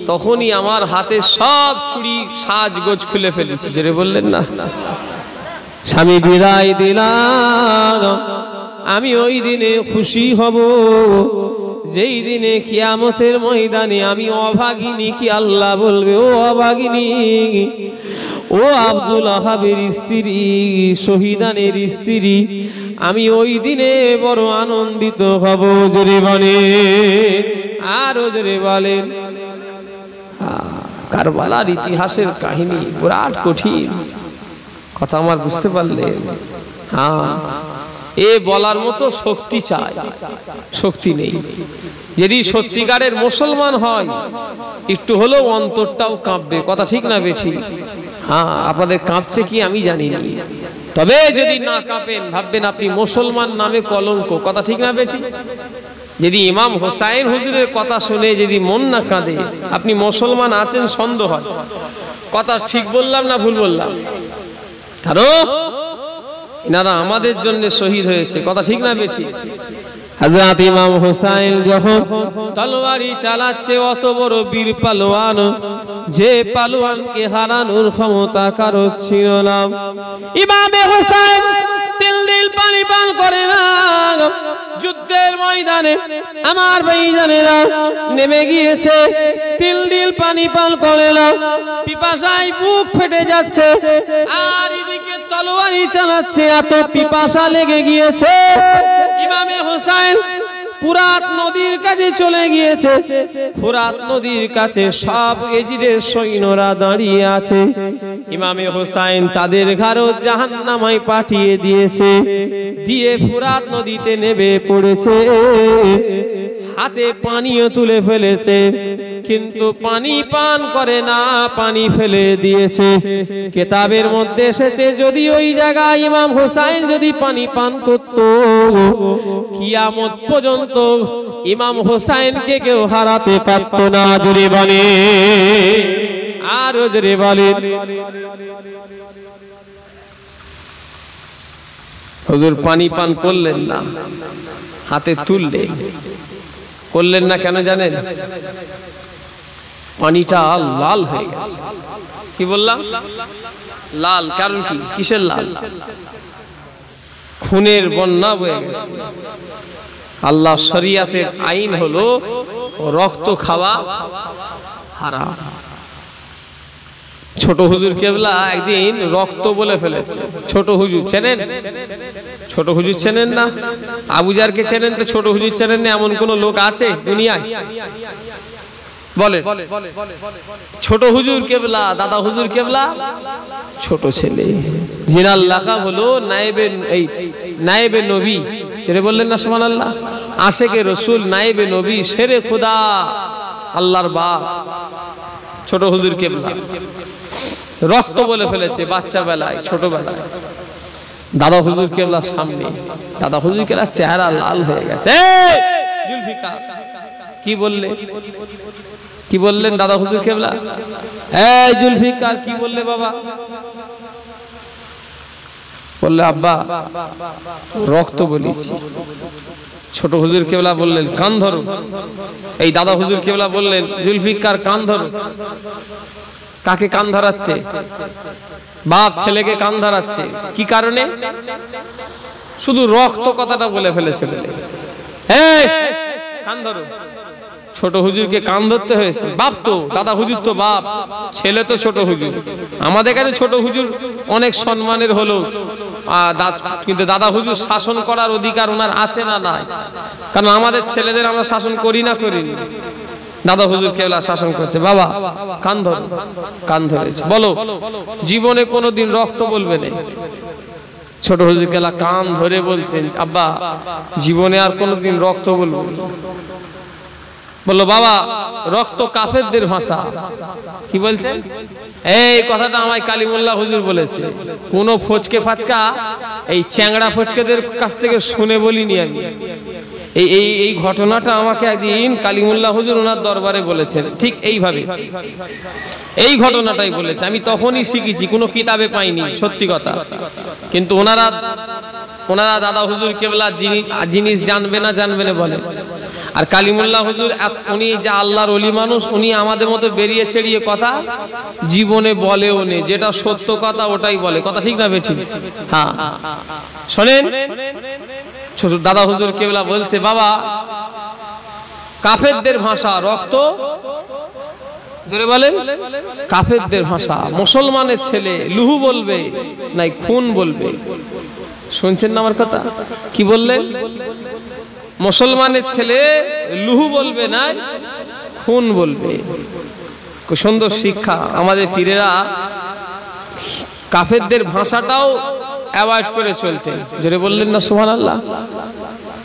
তখনই আমার হাতে সব চুড়ি সাজগোজ খুলে ফেলেছি। জোরে বললেন না। স্বামী বিদায় দিলাম, আমি ওই দিনে খুশি হব যেই দিনে কিয়ামতের ময়দানে আমি অভাগিনী কি আল্লাহ বলবে, ও অভাগিনী, ও আব্দুল ওহাবের স্ত্রী, শহীদানের স্ত্রী, আমি ওই দিনে বড় আনন্দিত হব। জোরে বলে, আরো জোরে বলেন। কারবালার ইতিহাসের কাহিনী বিরাট কঠিন কথা, আমার বুঝতে পারলেন? হ্যাঁ, এ বলার মতো শক্তি চাই, শক্তি নেই। যদি সত্যিকারের মুসলমান হয় একটু হলেও অন্তরটাও কাঁপবে। কথা ঠিক না বেঠিক? হ্যাঁ, আপনাদের কাঁপছে কি আমি জানি না, তবে যদি না কাঁপেন ভাববেন আপনি মুসলমান নামে কলঙ্ক। কথা ঠিক না বেঠিক? যদি ইমাম হোসাইন হুজুরের কথা শুনে যদি মন না কাঁদে, আপনি মুসলমান আছেন সন্দেহ হয়। কথা ঠিক বললাম না ভুল বললাম? কারণ এনারা আমাদের জন্য শহীদ হয়েছে। কথা ঠিক না বেঠিক? হযরত ইমাম হোসাইন যখন তলোয়ারি চালাচ্ছে, অত বড় বীর পালোয়ান, যে পালোয়ানকে হারানোর ক্ষমতা কারো ছিল না। ইমামে হোসাইন তিল দিল পানি পান করে না। যুদ্ধের ময়দানে আমার ভাইজানেরা নেমে গিয়েছে, তিল দিল পানি পান করে না, পিপাসায় বুক ফেটে যাচ্ছে, আর এদিকে তলোয়ারি চালাচ্ছে, এত পিপাসা লেগে গিয়েছে। ইমামে হোসাইন ফুরাত নদীর কাছে চলে গিয়েছে। ফুরাত নদীর কাছে সব এজিদের সৈন্যরা দাঁড়িয়ে আছে। ইমামে হোসাইন তাদের ঘাড়ও জাহান্নামায় পাঠিয়ে দিয়েছে, দিয়ে ফুরাত নদীতে নেমে পড়েছে। হাতে পানিও তুলে ফেলেছে, কিন্তু পানি পান করে না, পানি ফেলে দিয়েছে। কিতাবের মধ্যে এসেছে, যদি ওই জায়গায় ইমাম হোসাইন যদি পানি পান করত, কিয়ামত পর্যন্ত ইমাম হোসাইনকে কেউ হারাতে পারত না। জোরে বলে, আরো জোরে বলে। হুজুর পানি পান করলেন না, হাতে তুললেন, করলেন না কেন জানেন? পানিটা লাল হয়ে গেছে। কি বললাম? লাল। কারণ কি? কিসের লাল? খুনের বন্যা বয়ে গেছে। আল্লাহ শরিয়াতের আইন হলো রক্ত খাওয়া হারাম। ছোট হুজুর কেবলা একদিন রক্ত বলে ফেলেছে। ছোট হুজুর চেনেন? ছোট হুজুর চেনেন না? আবুজারকে চেনেন তো ছোট হুজুর চেনেন না এমন কোন লোক আছে দুনিয়ায়? বলে ছোট হুজুর কেবলা, দাদা হুজুর কেবলা ছোট ছেলে, জিনাল লাকাব হলো নায়েবে নবী। যেটা বললেন না সুবহানাল্লাহ, আশেকে রসুল, নায়েবে নবী, শেরে খুদা, আল্লাহর বাপ ছোট হুজুর কেবলা রক্ত বলে ফেলেছে বাচ্চা বেলায়, ছোটবেলায়। দাদা হুজুর কেবলার সামনে, দাদা হুজুর কেবলার চেহারা লাল হয়ে গেছে। জুলফিকার কি বললে? কি বললেন দাদা হুজুর কেবলা? এই জুলফিকার কি বললে বাবা? বললে আব্বা রক্ত বলেছি। ছোট হুজুর কেবলা বললেন কান ধরো। এই দাদা হুজুর কেবলা বললেন জুলফিকার কান ধরো। কাকে কান ধরাচ্ছে? বাপ ছেলেকে কান ধরাচ্ছে। কি কারণে? শুধু রক্ত কথাটা বলে ফেলেছে বলে। এই কান ধরো। ছোট হুজুরকে কান ধরতে হয়েছে। বাপ তো, দাদা হুজুর তো বাপ, ছেলে তো ছোট হুজুর। আমাদের কাছে ছোট হুজুর অনেক সম্মানের হলো, কিন্তু দাদা হুজুর শাসন করার অধিকার ওনার আছে না নাই? কারণ আমাদের ছেলেদের আমরা শাসন করি না করিনি? দাদা হুজুর কেবলা শাসন করছে। বাবা কান ধরো। কান ধরেছে। বলো জীবনে কোনোদিন রক্ত বলবে না। ছোট হুজুর কেবলা কান ধরে বলছেন আব্বা জীবনে আর কোনোদিন রক্ত বলবো না। বললো বাবা রক্ত কাফেরদের ভাষা। কি বলছেন? এই কথাটা আমায় কালিমুল্লাহ হুজুর বলেছে। কোন ফচকে ফাচকা এই চ্যাংড়া ফচকেদের কাছ থেকে শুনে বলিনি আমি। এই ঘটনাটা আমাকে একদিন কালিমুল্লাহ হুজুর ওনার দরবারে বলেছেন, ঠিক এইভাবে এই ঘটনাটাই বলেছে। আমি তখনই শিখেছি, কোনো কিতাবে পাইনি, সত্যি কথা। কিন্তু ওনারা দাদা হুজুর কেবলা জিনিস জানবে না বলে। আর কালিমুল্লাহ হুজুর উনি যা আল্লাহর ওলি মানুষ, উনি আমাদের মতো বেরিয়ে ছেড়িয়ে কথা জীবনে বলেও নে, যেটা সত্য কথা ওটাই বলে। কথা ঠিক না বেঠিক? হ্যাঁ শোনেন, ছোট দাদা হুজুর কেবলা বলছে বাবা কাফেরদের ভাষা রক্ত, জোরে বলেন, কাফেরদের ভাষা। মুসলমানের ছেলে লুহু বলবে নাই খুন বলবে। শুনছেন না আমার কথা? কি বললেন? মুসলমানের ছেলে লুহু বলবে না খুন বলবে। সুন্দর শিক্ষা। আমাদের পীরেরা কাফেরদের ভাষাটাও অ্যাভয়েড করে চলতেন। জোরে বললেন না সুবহানাল্লাহ?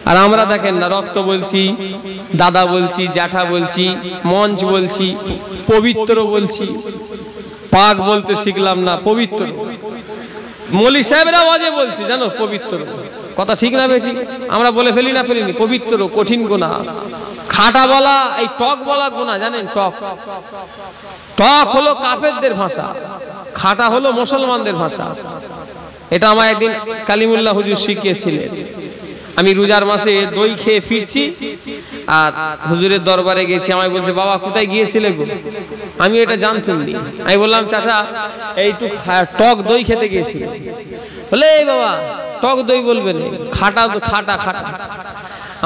আর আমরা দেখেন না, রক্ত বলছি, দাদা বলছি, জ্যাঠা বলছি, মঞ্চ বলছি, পবিত্র বলছি। পাক বলতে শিখলাম না, পবিত্র। মৌলী সাহেবরা ওয়াজে বলছি জানো পবিত্র। কথা ঠিক না বেশি? আমরা বলে ফেলিনি? পবিত্র কঠিন গুনাহ। খাটা বলা, এই টক বলা গুনাহ, জানেন? টক হলো কাফেরদের ভাষা, খাটা হলো মুসলমানদের ভাষা। এটা আমার একদিন কালিমুল্লাহ হুজুর শিখিয়েছিলেন। আমি রোজার মাসে দই খেয়ে ফিরছি, আর হুজুরের দরবারে গেছি। আমায় বলছে বাবা কোথায় গিয়েছিলে গো? আমি এটা জানতাম না। আমি বললাম চাচা এইটু টক দই খেতে গিয়েছি। বলে এই বাবা টক দই বলবে না, খাটা তো খাটা।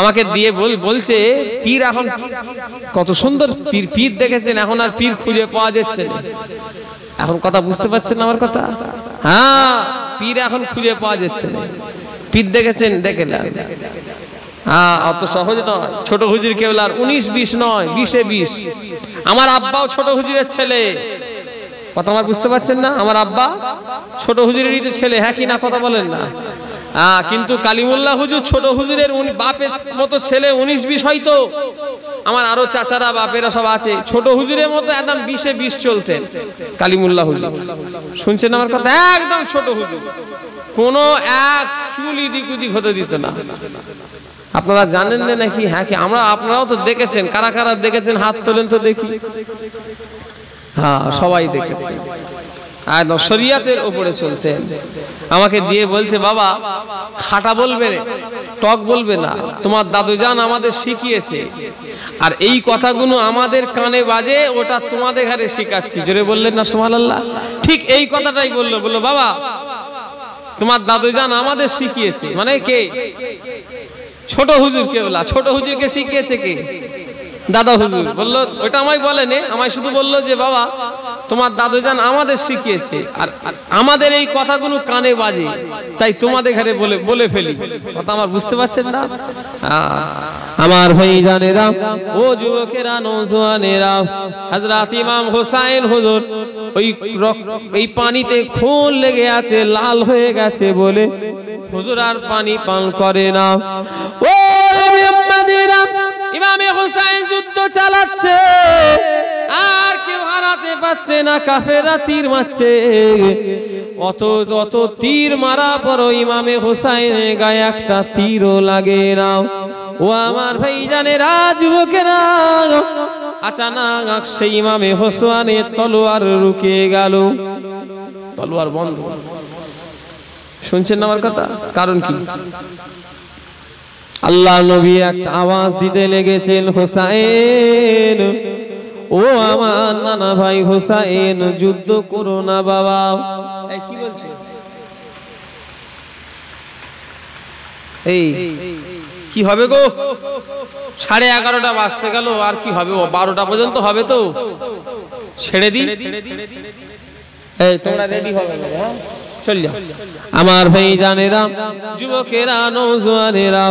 আমাকে দিয়ে বলছে পীর এখন কত সুন্দর পীর দেখেছেন, এখন আর পীর খুঁজে পাওয়া যাচ্ছে না। এখন কথা বুঝতে পারছেন না আমার কথা? হ্যাঁ, পীর এখন খুঁজে পাওয়া যাচ্ছে না। পীর দেখেছেন? দেখেন। হ্যাঁ, অত সহজ নয়। ছোট হুজুর কেবলার 19-20 নয়, 20-20। আমার আব্বাও ছোট হুজুরের ছেলে। কথা আমার বুঝতে পারছেন না? আমার আব্বা ছোট হুজুরেরই তো ছেলে। হ্যাঁ কি না? কথা বলেন না? কিন্তু কালিমুল্লাহ হুজুর ছোট হুজুরের বাপের মতো ছেলে। 19-20 হয়তো আমার আরো চাচারা বাপেরা সব আছে। ছোট হুজুরের মতো একদম 20-20 চলতেন কালিমুল্লাহ হুজুর। শুনছেন আমার কথা? একদম ছোট হুজুর। কোনো এক চুল এদিক ওদিক হতে দিত না। আপনারা জানেন না নাকি? হ্যাঁ, কি আমরা, আপনারাও তো দেখেছেন। কারা কারা দেখেছেন হাত তোলেন তো দেখি। হ্যাঁ, সবাই দেখেছে। আর শরিয়াতের উপরে চলতেন। আমাকে দিয়ে বলছে, বাবা খাটা বলবে, টক বলবে না, তোমার দাদুজান আমাদের শিখিয়েছে, আর এই কথাগুলো আমাদের কানে বাজে, ওটা তোমাদের ঘরে শিখাচ্ছি। জোরে বললেন না সুবহানাল্লাহ? ঠিক এই কথাটাই বললো। বললো, বাবা তোমার দাদুজান আমাদের শিখিয়েছে। মানে কে? ছোট হুজুর কে বলা? ছোট হুজুরকে শিখিয়েছে কে? দাদা হুজুর। বললো, ওটা আমায় বলেনি, আমায় শুধু বললো যে বাবা তোমার দাদুজান আমাদের শিখিয়েছে, আর আমাদের এই কথাগুলো কানে বাজে, তাই তোমাদের ঘরে বলে ফেলি। কথা আমার বুঝতে পারছেন না? আমার ভাইজানেরা, ও যুবকেরা, নওজোয়ানেরা, হযরত ইমাম হোসেন হুজুর ওই পানিতে খুন লেগে আছে, লাল হয়ে গেছে বলে হুজুর আর পানি পান করে না। ও মুহাম্মাদিরা, ইমামে হোসেন যুদ্ধ চালাচ্ছে, আর কেউ হারাতে পারছে না। কাফেররা তীর মারছে, অত তীর মারা পর ইমামে হোসেনের গায়ে একটা তীরও লাগে না। ও আমার ভাইজানেরা, যুবকেরা, আচানক সেই ইমামে হোসেনের তলোয়ার রুকে গেল। তলোয়ার বন্ধ। শুনছেন না আমার কথা? কারণ কি? আল্লাহ নবী একটা আওয়াজ দিতে লেগেছেন, হোসেন, ও আমার নানা ভাই হোসেন, যুদ্ধ করো না বাবা। কি বলছে? এই কি হবে গো? 11:30 বাজতে গেল, আর কি হবে? 12টা পর্যন্ত হবে তো, ছেড়ে দি। এই তোমরা রেডি হবে? হ্যাঁ, চল যাও। আমার ভাইজানেরা, যুবকেরা, নওজোয়ানেরা,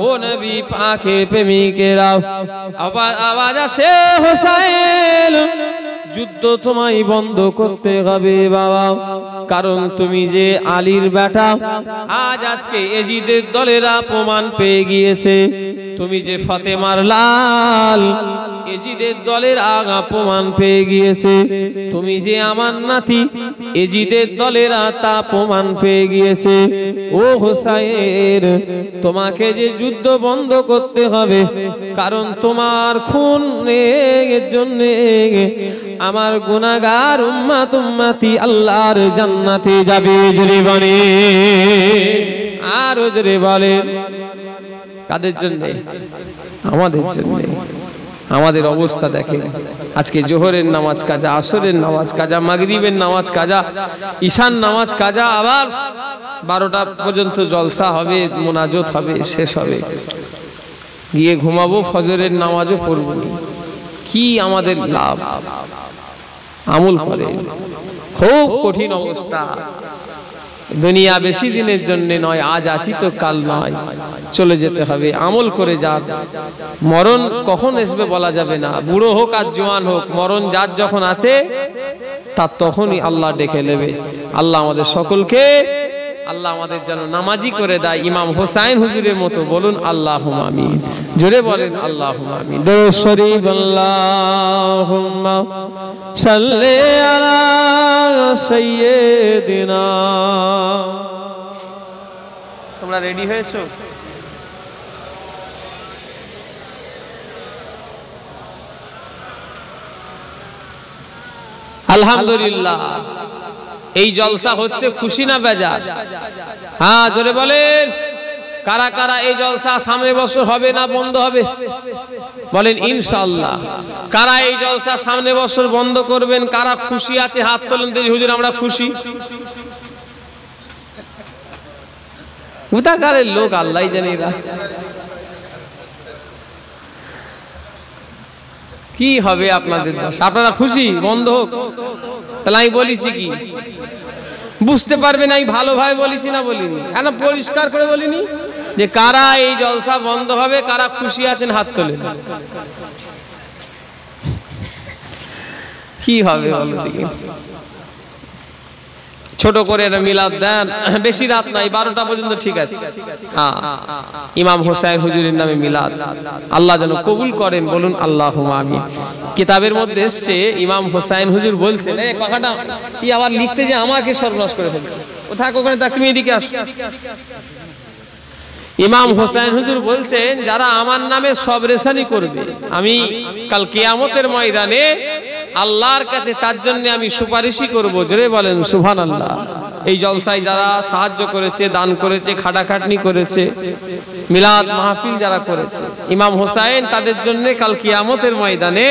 ও নবী পাকের প্রেমিকেরা, আওয়াজ আসে, হোসেন যুদ্ধ তোমায় বন্ধ করতে হবে বাবা, কারণ তুমি যে আলীর বেটা। আজকে এজিদের দলেরা প্রমাণ পেয়ে গিয়েছে, তুমি যে ফাতেমার লাল, এজিদের দলের আগা প্রমাণ পেয়ে গিয়েছে। তুমি যে আমার নাতি, এজিদের দলেরা তা প্রমাণ পেয়ে গিয়েছে। ও হোসেন, তোমাকে যে যুদ্ধ বন্ধ করতে হবে, কারণ তোমার খুনের জন্য আমার গুনাহগার উম্মত উম্মতি আল্লাহর জান্নাতে যাবে। জোরে বলে, আর জোরে বলে। কাদের জন্য? আমাদের জন্য। আমাদের অবস্থা দেখেন, আজকে জোহরের নামাজ কাজা, আসরের নামাজ কাজা, মাগরিবের নামাজ কাজা, ঈশান নামাজ কাজা, আবার 12টা পর্যন্ত জলসা হবে, মোনাজাত হবে, শেষ হবে, গিয়ে ঘুমাবো, ফজরের নামাজও পড়বো। কি আমাদের লাভ? আমল করে। খুব কঠিন অবস্থা। দুনিয়া বেশি দিনের জন্য নয়, আজ আছি তো কাল নয়, চলে যেতে হবে। আমল করে যান। মরণ কখন আসবে বলা যাবে না, বুড়ো হোক আর জওয়ান হোক, মরণ যার যখন আছে তার তখনই আল্লাহ ডেকে নেবে। আল্লাহ আমাদের সকলকে, আল্লাহ আমাদের যেন নামাজি করে দেয় ইমাম হোসেন হুজুরের মতো। বলুন আল্লাহুম্মা আমিন। জোরে বলেন আল্লাহুম্মা আমিন। দরুদ শরীফ। আল্লাহুম্মা সাল্লি আলা সাইয়্যিদিনা। তোমরা রেডি হয়েছো? আলহামদুলিল্লাহ। এই জলসা হচ্ছে খুশি না বেজার? হ্যাঁ, জোরে বলেন। কারা কারা এই জলসা সামনে বছর হবে না বন্ধ হবে? বলেন ইনশাআল্লাহ। কারা এই জলসা সামনে বছর বন্ধ করবেন? কারা খুশি আছে হাত তোলেন দেখি। হুজুর আমরা খুশি। কোথাকারের লোক আল্লাহ জানে। কি হবে আপনাদের দোষ? আপনারা খুশি বন্ধ হোক? তাহলে আমি বলেছি কি বুঝতে পারবেন? আমি ভালোভাবে বলেছি না বলিনি? কেন পরিষ্কার করে বলিনি যে কারা এই জলসা বন্ধ হবে, কারা খুশি আছেন হাত তোলেন। কি হবে বলো দেখি? ছোট করে মিলাদ দেন, বেশি রাত নাই, 12টা পর্যন্ত ঠিক আছে। হ্যাঁ, ইমাম হোসেন হুজুরের নামে মিলাদ। আল্লাহ যেন কবুল করেন। বলুন আল্লাহুম্মা আমিন। কিতাবের মধ্যে এসছে ইমাম হোসেন হুজুর বলছেন, এই কথাটা কি আবার লিখতে যে আমাকে সর্বনাশ করে ফেলছে। ও থাক ওখানে থাক, তুমি এদিকে আসো। ইমাম হোসেন হুজুর বলছেন যারা আমার নামে সবরেশানি করবে আমি কাল কিয়ামতের ময়দানে আল্লাহর কাছে তার জন্য আমি সুপারিশই করব। জোরে বলেন সুবহানাল্লাহ। এই জলসায় যারা সাহায্য করেছে, দান করেছে, খাটাখাটনি করেছে, মিলাদ মাহফিল যারা করেছে, ইমাম হোসেন তাদের জন্য কাল কিয়ামতের ময়দানে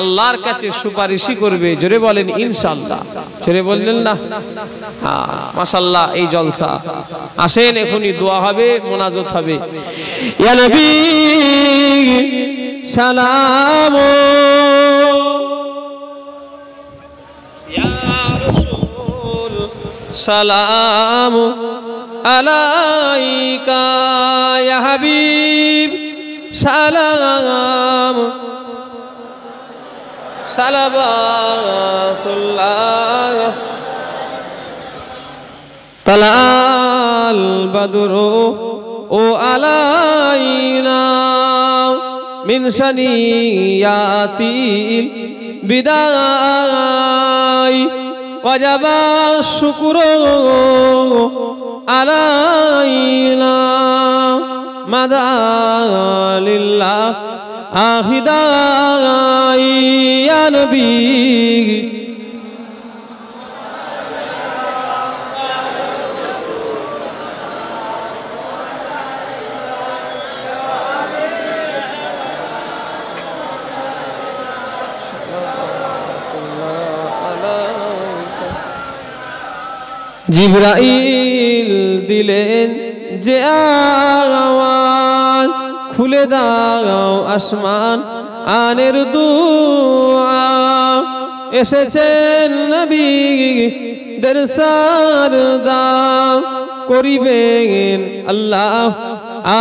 আল্লাহর কাছে সুপারিশই করবে। জোরে বলেন ইনশাআল্লাহ। জোরে বললেন না? মাশাআল্লাহ। এই জলসা আসেন, এখনই দোয়া হবে, মোনাজাত হবে। ইয়া নবী সালাম, ইয়া রাসূল সালাম আলাইকা, ইয়া হাবিব সালাম সালাবাতুল্লাহ। তালাল বাদরু ও আলাইনা মিন সানিয়াতিল বিদায়, ওয়াজাবা শুকরু আলাইনা মাদালিল্লাহ আহিদাই, ইয়া নবী জিবরাইল দিলেন যে আওয়াজ, খুলে দাও আসমান আনের দুআ, এসেছেন নবী দের সারদার, করিবেন আল্লাহ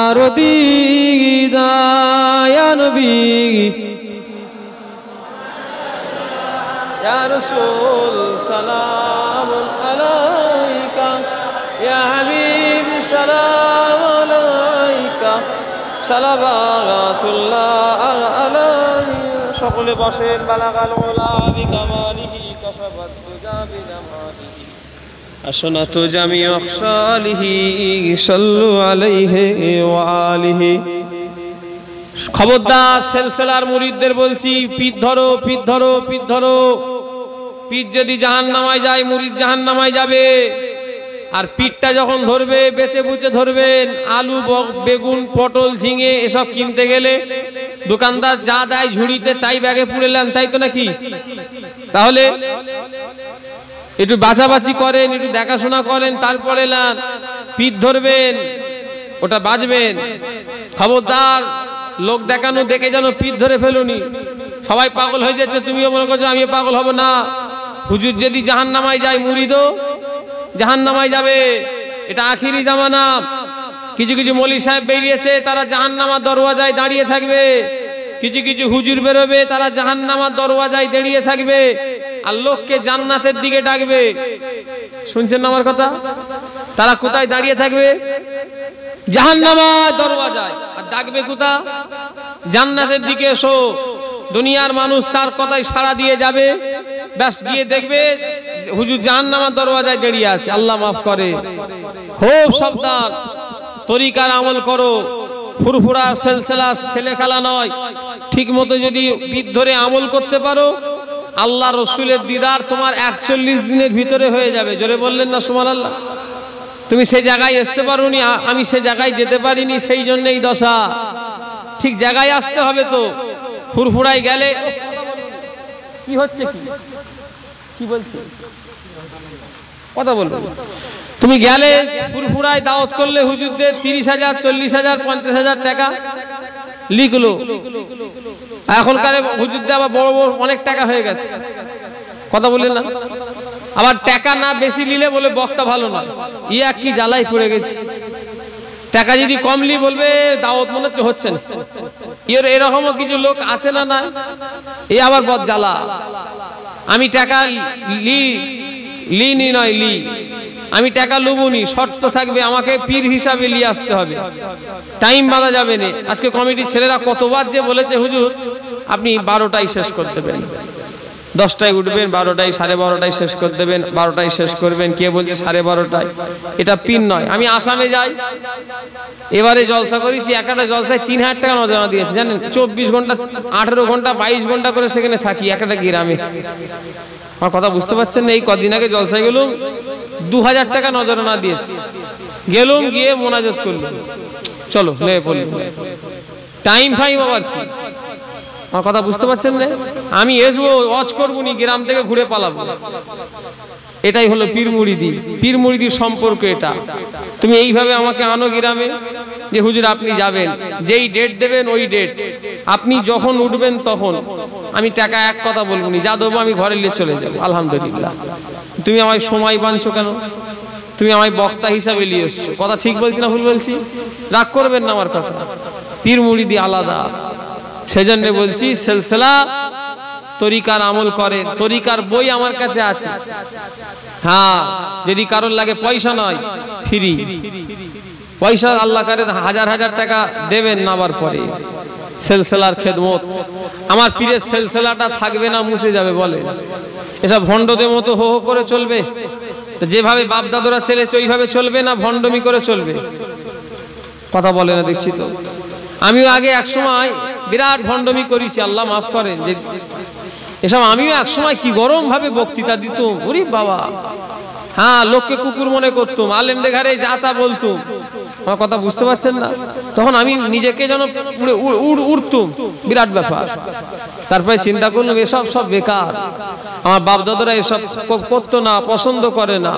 আর দিদার, ইয়া নবী ইয়া রাসূল সালাম আলাইকা, ইয়া হাবিব সালাম আলাইকা সালাবাতুল্লাহ আলাইহি। সকলে বসেন। বালাগাল উলা বিকামালিহি কাশাবাত তুজা বিজামালিহি আসনাতু জামিউ আখসালিহি সাল্লু আলাইহি ওয়া আলিহি। খবরদার সিলসিলার মুরিদদের বলছি, পীর ধরো, পীর ধরো, পীর ধরো। পীর যদি জাহান্নামায় যায়, মুরিদ জাহান্নামায় যাবে। আর পীরটা যখন ধরবে বেছে বুঝে ধরবেন। আলু, বেগুন, পটল, ঝিঙে এসব কিনতে গেলে দোকানদার যা দেয় ঝুড়িতে তাই ব্যাগে পুরে নেন, তাই তো নাকি? তাহলে একটু বাছাবাছি করেন, একটু দেখাশোনা করেন, তারপরে নেন। পীর ধরবেন, ওটা বাজবেন। খবরদার লোক দেখানো দেখে যেন পীর ধরে ফেলুনি। সবাই পাগল হয়ে যাচ্ছে, তুমিও মনে করছো আমি পাগল হব না। হুজুর যদি জাহান্নামায় যায়, মুরিদও জাহান্নামায় যাবে। এটা আখিরি জামানা। কিছু কিছু মৌলী সাহেব বেরিয়েছে, তারা জাহান্নামার দরওয়াজায় দাঁড়িয়ে থাকবে। কিছু কিছু হুজুর বেরোবে, তারা জাহান্নামার দরওয়াজায় দাঁড়িয়ে থাকবে আর লোককে জান্নাতের দিকে ডাকবে। শুনছেন না আমার কথা? তারা কোথায় দাঁড়িয়ে থাকবে? জাহান্নামার দরওয়াজায়। আর ডাকবে কোথা? জান্নাতের দিকে এসো। দুনিয়ার মানুষ তার কথায় সাড়া দিয়ে যাবে, ব্যাস গিয়ে দেখবে হুজুর জাহান্নামের দরওয়াজায় দাঁড়িয়ে আছে। আল্লাহ মাফ করে। খুব সাবধান, তরিকার আমল করো। ফুরফুরা সিলসিলা ছেলে খেলা নয়। ঠিক মতো যদি পীর ধরে আমল করতে পারো, আল্লাহ রসুলের দিদার তোমার 41 দিনের ভিতরে হয়ে যাবে। জোরে বললেন না সুবহানাল্লাহ? তুমি সেই জায়গায় আসতে পারোনি, আমি সেই জায়গায় যেতে পারিনি, সেই জন্য এই দশা। ঠিক জায়গায় আসতে হবে তো। ফুরফুরায় গেলে কি হচ্ছে? কি বলছে? কথা বলবো। তুমি গেলে ফুরফুরায় দাওয়াত করলে হুজুরদের 30,000, 40,000, 50,000 টাকা লিখলো। এখনকার হুজুরদের আবার বড় বড় অনেক টাকা হয়ে গেছে। কথা বললেন না? আবার টাকা না বেশি নিলে বলে বক্তা ভালো না। ইয়া কি জ্বালায় পড়ে গেছে। টাকা যদি কমলি বলবে দাওয়াত মনে হচ্ছে না। এরকমও কিছু লোক আছে না? না, এই আবার বদ জ্বালা। আমি টাকা লিনি নয় লি, আমি টাকা লুবুনি, শর্ত থাকবে আমাকে পীর হিসাবে নিয়ে আসতে হবে, টাইম বাঁধা যাবে না। আজকে কমিটির ছেলেরা কতবার যে বলেছে হুজুর আপনি 12টায় শেষ করতে দেবেন, 10টায় উঠবেন, 12টায় 12:30টায় শেষ করে দেবেন, 12টায় শেষ করবেন। কে বলছে 12:30টায়? এটা পীর নয়। আমি আসামে যাই, এবারে জলসা করেছি, একটা জলসায় 3000 টাকা নজরানা দিয়েছি জানেন। 24 ঘন্টা, 18 ঘন্টা, 22 ঘন্টা করে সেখানে থাকি একটা গ্রামে। আমার কথা বুঝতে পারছেন না? এই কদিন আগে জলসায় গেলুম, 2000 টাকা নজরানা দিয়েছি। গেলুম, গিয়ে মোনাজাত করলাম, চলো লে বললাম, টাইম ফাইম আবার কি? আমার কথা বুঝতে পারছেন না? আমি আসবো, ওয়াজ করবো নি, গ্রাম থেকে ঘুরে পালাবো। এটাই হলো পীর মুরিদি। পীর মুরিদির সম্পর্ক এটা। তুমি এইভাবে আমাকে আনো গ্রামে, যে হুজুর আপনি যাবেন, যেই ডেট দেবেন ওই ডেট, আপনি যখন উঠবেন তখন। আমি টাকা এক কথা বলবো নি, যা দেবো আমি ঘরে নিয়ে চলে যাবো, আলহামদুলিল্লাহ। তুমি আমায় সময় বাঁধছো কেন? তুমি আমায় বক্তা হিসাবে নিয়ে এসছো। কথা ঠিক বলছি না ভুল বলছি? রাগ করবেন না আমার কথা। পীর মুরিদি আলাদা। সেজন্য বলছি সিলসিলা তরিকার আমল করে। তরিকার বই আমার কাছে আছে। হ্যাঁ, যদি কারোর লাগে, পয়সা নয়, ফ্রি। পয়সা আল্লাহ করে হাজার হাজার টাকা দেবেন নামার পরে। সিলসিলার খেদমত, আমার পীরের সিলসিলাটা থাকবে না, মুছে যাবে বলে। এসব ভণ্ডদের মতো হো হো করে চলবে? যেভাবে বাপ দাদুরা চলেছে ওইভাবে চলবে না ভণ্ডমি করে চলবে? কথা বলে না দেখছি তো। আমিও আগে এক সময় বিরাট ভণ্ডমি করেছি, আল্লাহ মাফ করেন। যে এসব আমিও এক সময় কি গরম ভাবে বক্তৃতা দিতাম, ওরে বাবা। হ্যাঁ, লোককে কুকুর মনে করতাম, আলেমদের ঘরে যা তা বলতুম। আমার কথা বুঝতে পারছেন না? তখন আমি নিজেকে যেন উড়তুম, বিরাট ব্যাপার। তারপরে চিন্তা করলাম এসব সব বেকার। আমার বাপ দাদারা এসব করতো না, পছন্দ করে না।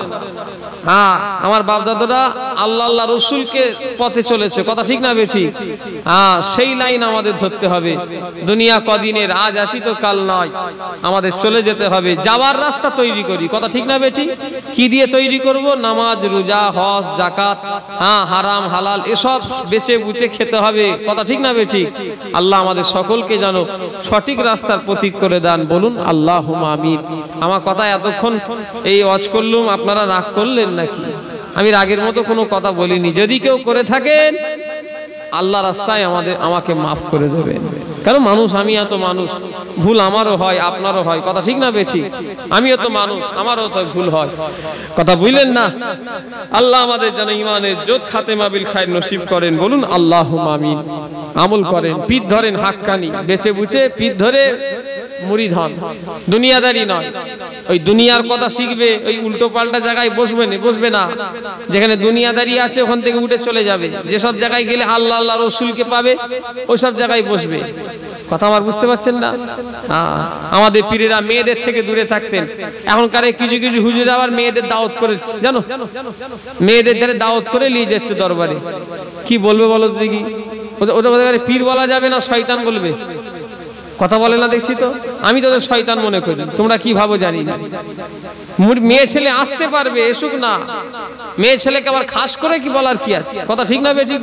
হ্যাঁ, আমার বাপ দাদারা আল্লাহ আল্লাহ রসুলকে পথে চলেছে। কথা ঠিক না বেঠিক? হ্যাঁ, সেই লাইন আমাদের ধরতে হবে। দুনিয়া কদিনের, আজ আছি তো কাল নয়। আমাদের চলে যেতে হবে, যাওয়ার রাস্তা তৈরি করি। কথা ঠিক না বেঠিক? কি দিয়ে তৈরি করব? নামাজ, রোজা, হজ, যাকাত, হ্যাঁ, হারাম হালাল এসব বেছে বুঝে খেতে হবে। কথা ঠিক না বেঠিক? আল্লাহ আমাদের সকলকে যেন সঠিক রাস্তার প্রতীক করে দেন, বলুন আল্লাহুম্মা আমিন। আমার কথা এতক্ষণ এই ওয়াজ করলুম, আপনারা রাগ করলেন নাকি? আমি রাগের মতো কোনো কথা বলিনি। যদি কেউ করে থাকেন, আল্লাহ রাস্তায় আমাকে মাফ করে দেবেন। কারণ মানুষ, আমি এত মানুষ, ভুল আমারও হয়, আপনারও হয়। কথা ঠিক না বেঠিক? আমিও তো মানুষ, আমারও তো ভুল হয়। কথা বুঝলেন না? আল্লাহ আমাদের যেন ইমানের জোত খাতেমা বিল খায়র নসিব করেন, বলুন আল্লাহুম্মা আমিন। আমল করেন, পিঠ ধরেন হাক্কানি, বেছে বুঝে পিঠ ধরে মুরিদ হন, দুনিয়াদারি নয়। ওই দুনিয়ার কথা শিখবে, ওই উল্টো পাল্টা জায়গায় বসবে না। যেখানে দুনিয়াদারি আছে ওখান থেকে উঠে চলে যাবে। যেসব জায়গায় গেলে আল্লাহ আল্লাহ রসুলকে পাবে, ওই সব জায়গায় বসবে। কথা আমার বুঝতে পারছেন না? আমাদের পীরেরা মেয়েদের থেকে দূরে থাকতেন। এখনকার কিছু কিছু হুজুর আবার মেয়েদের দাওয়াত করেছে, জানো? মেয়েদের ধারে দাওয়াত করে নিয়ে যাচ্ছে দরবারে। কি বলবে বলো দেখি? ওটা পীর বলা যাবে না, শয়তান বলবে। কথা বলে না দেখছি তো। আমি তোদের শয়তান মনে করি, তোমরা কি ভাবো জানি না। মেয়ে ছেলে আসতে পারবে, এসুক না। মেয়ে ছেলেকে আবার খাস করে কি বলার কি আছে? কথা ঠিক না বেঠিক?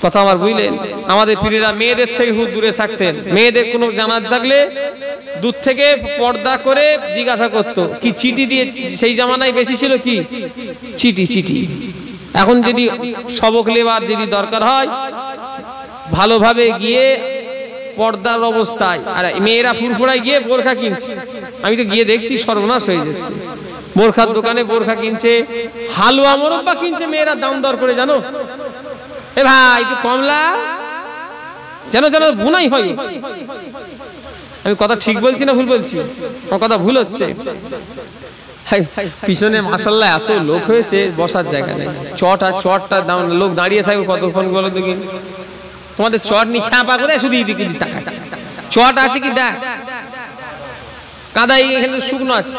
কথা আমার বুঝলেন? আমাদের পীরেরা মেয়েদের থেকে খুব দূরে থাকতেন। মেয়েদের কোনো জানার থাকলে দূর থেকে পর্দা করে জিজ্ঞাসা করতো। কি চিঠি দিয়ে, সেই জামানায় বেশি ছিল কি চিঠি। এখন যদি সবক লেবার যদি দরকার হয়, ভালোভাবে গিয়ে পর্দার অবস্থায়, আর মেয়েরা ফুরফুরায় গিয়ে বোরখা কিনছে। আমি তো গিয়ে দেখছি সর্বনাশ হয়ে যাচ্ছে। বোরখার দোকানে বোরখা কিনছে, হালুয়া মোরব্বা কিনছে মেয়েরা দাম দর করে, জানো? এ ভাই একটু কমলা, যেন বুনাই হয়। আমি কথা ঠিক বলছি না ভুল বলছি? আমার কথা ভুল হচ্ছে? পিছনে মাশাআল্লাহ এত লোক হয়েছে, বসার জায়গা নেই। চটটা দাম, লোক দাঁড়িয়ে থাকবে কতক্ষণ বলো দেখি? তোমাদের চট নি খ্যাপা করে শুধু এদিকে তাকাচ্ছে। চট আছে কি দেখ, কাদাই এখানে শুকনো আছে।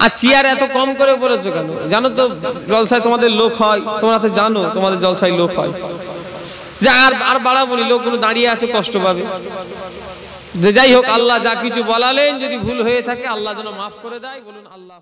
আর চেয়ার এত কম করে বলেছো কেন? জানো তো জলসায় তোমাদের লোক হয়, তোমরা তো জানো তোমাদের জলসায় লোক হয়। যে আর বাড়াবো নি, লোকগুলো দাঁড়িয়ে আছে, কষ্ট পাবে। যে যাই হোক, আল্লাহ যা কিছু বলালেন, যদি ভুল হয়ে থাকে আল্লাহ যেন মাফ করে দেয়, বলুন আল্লাহ।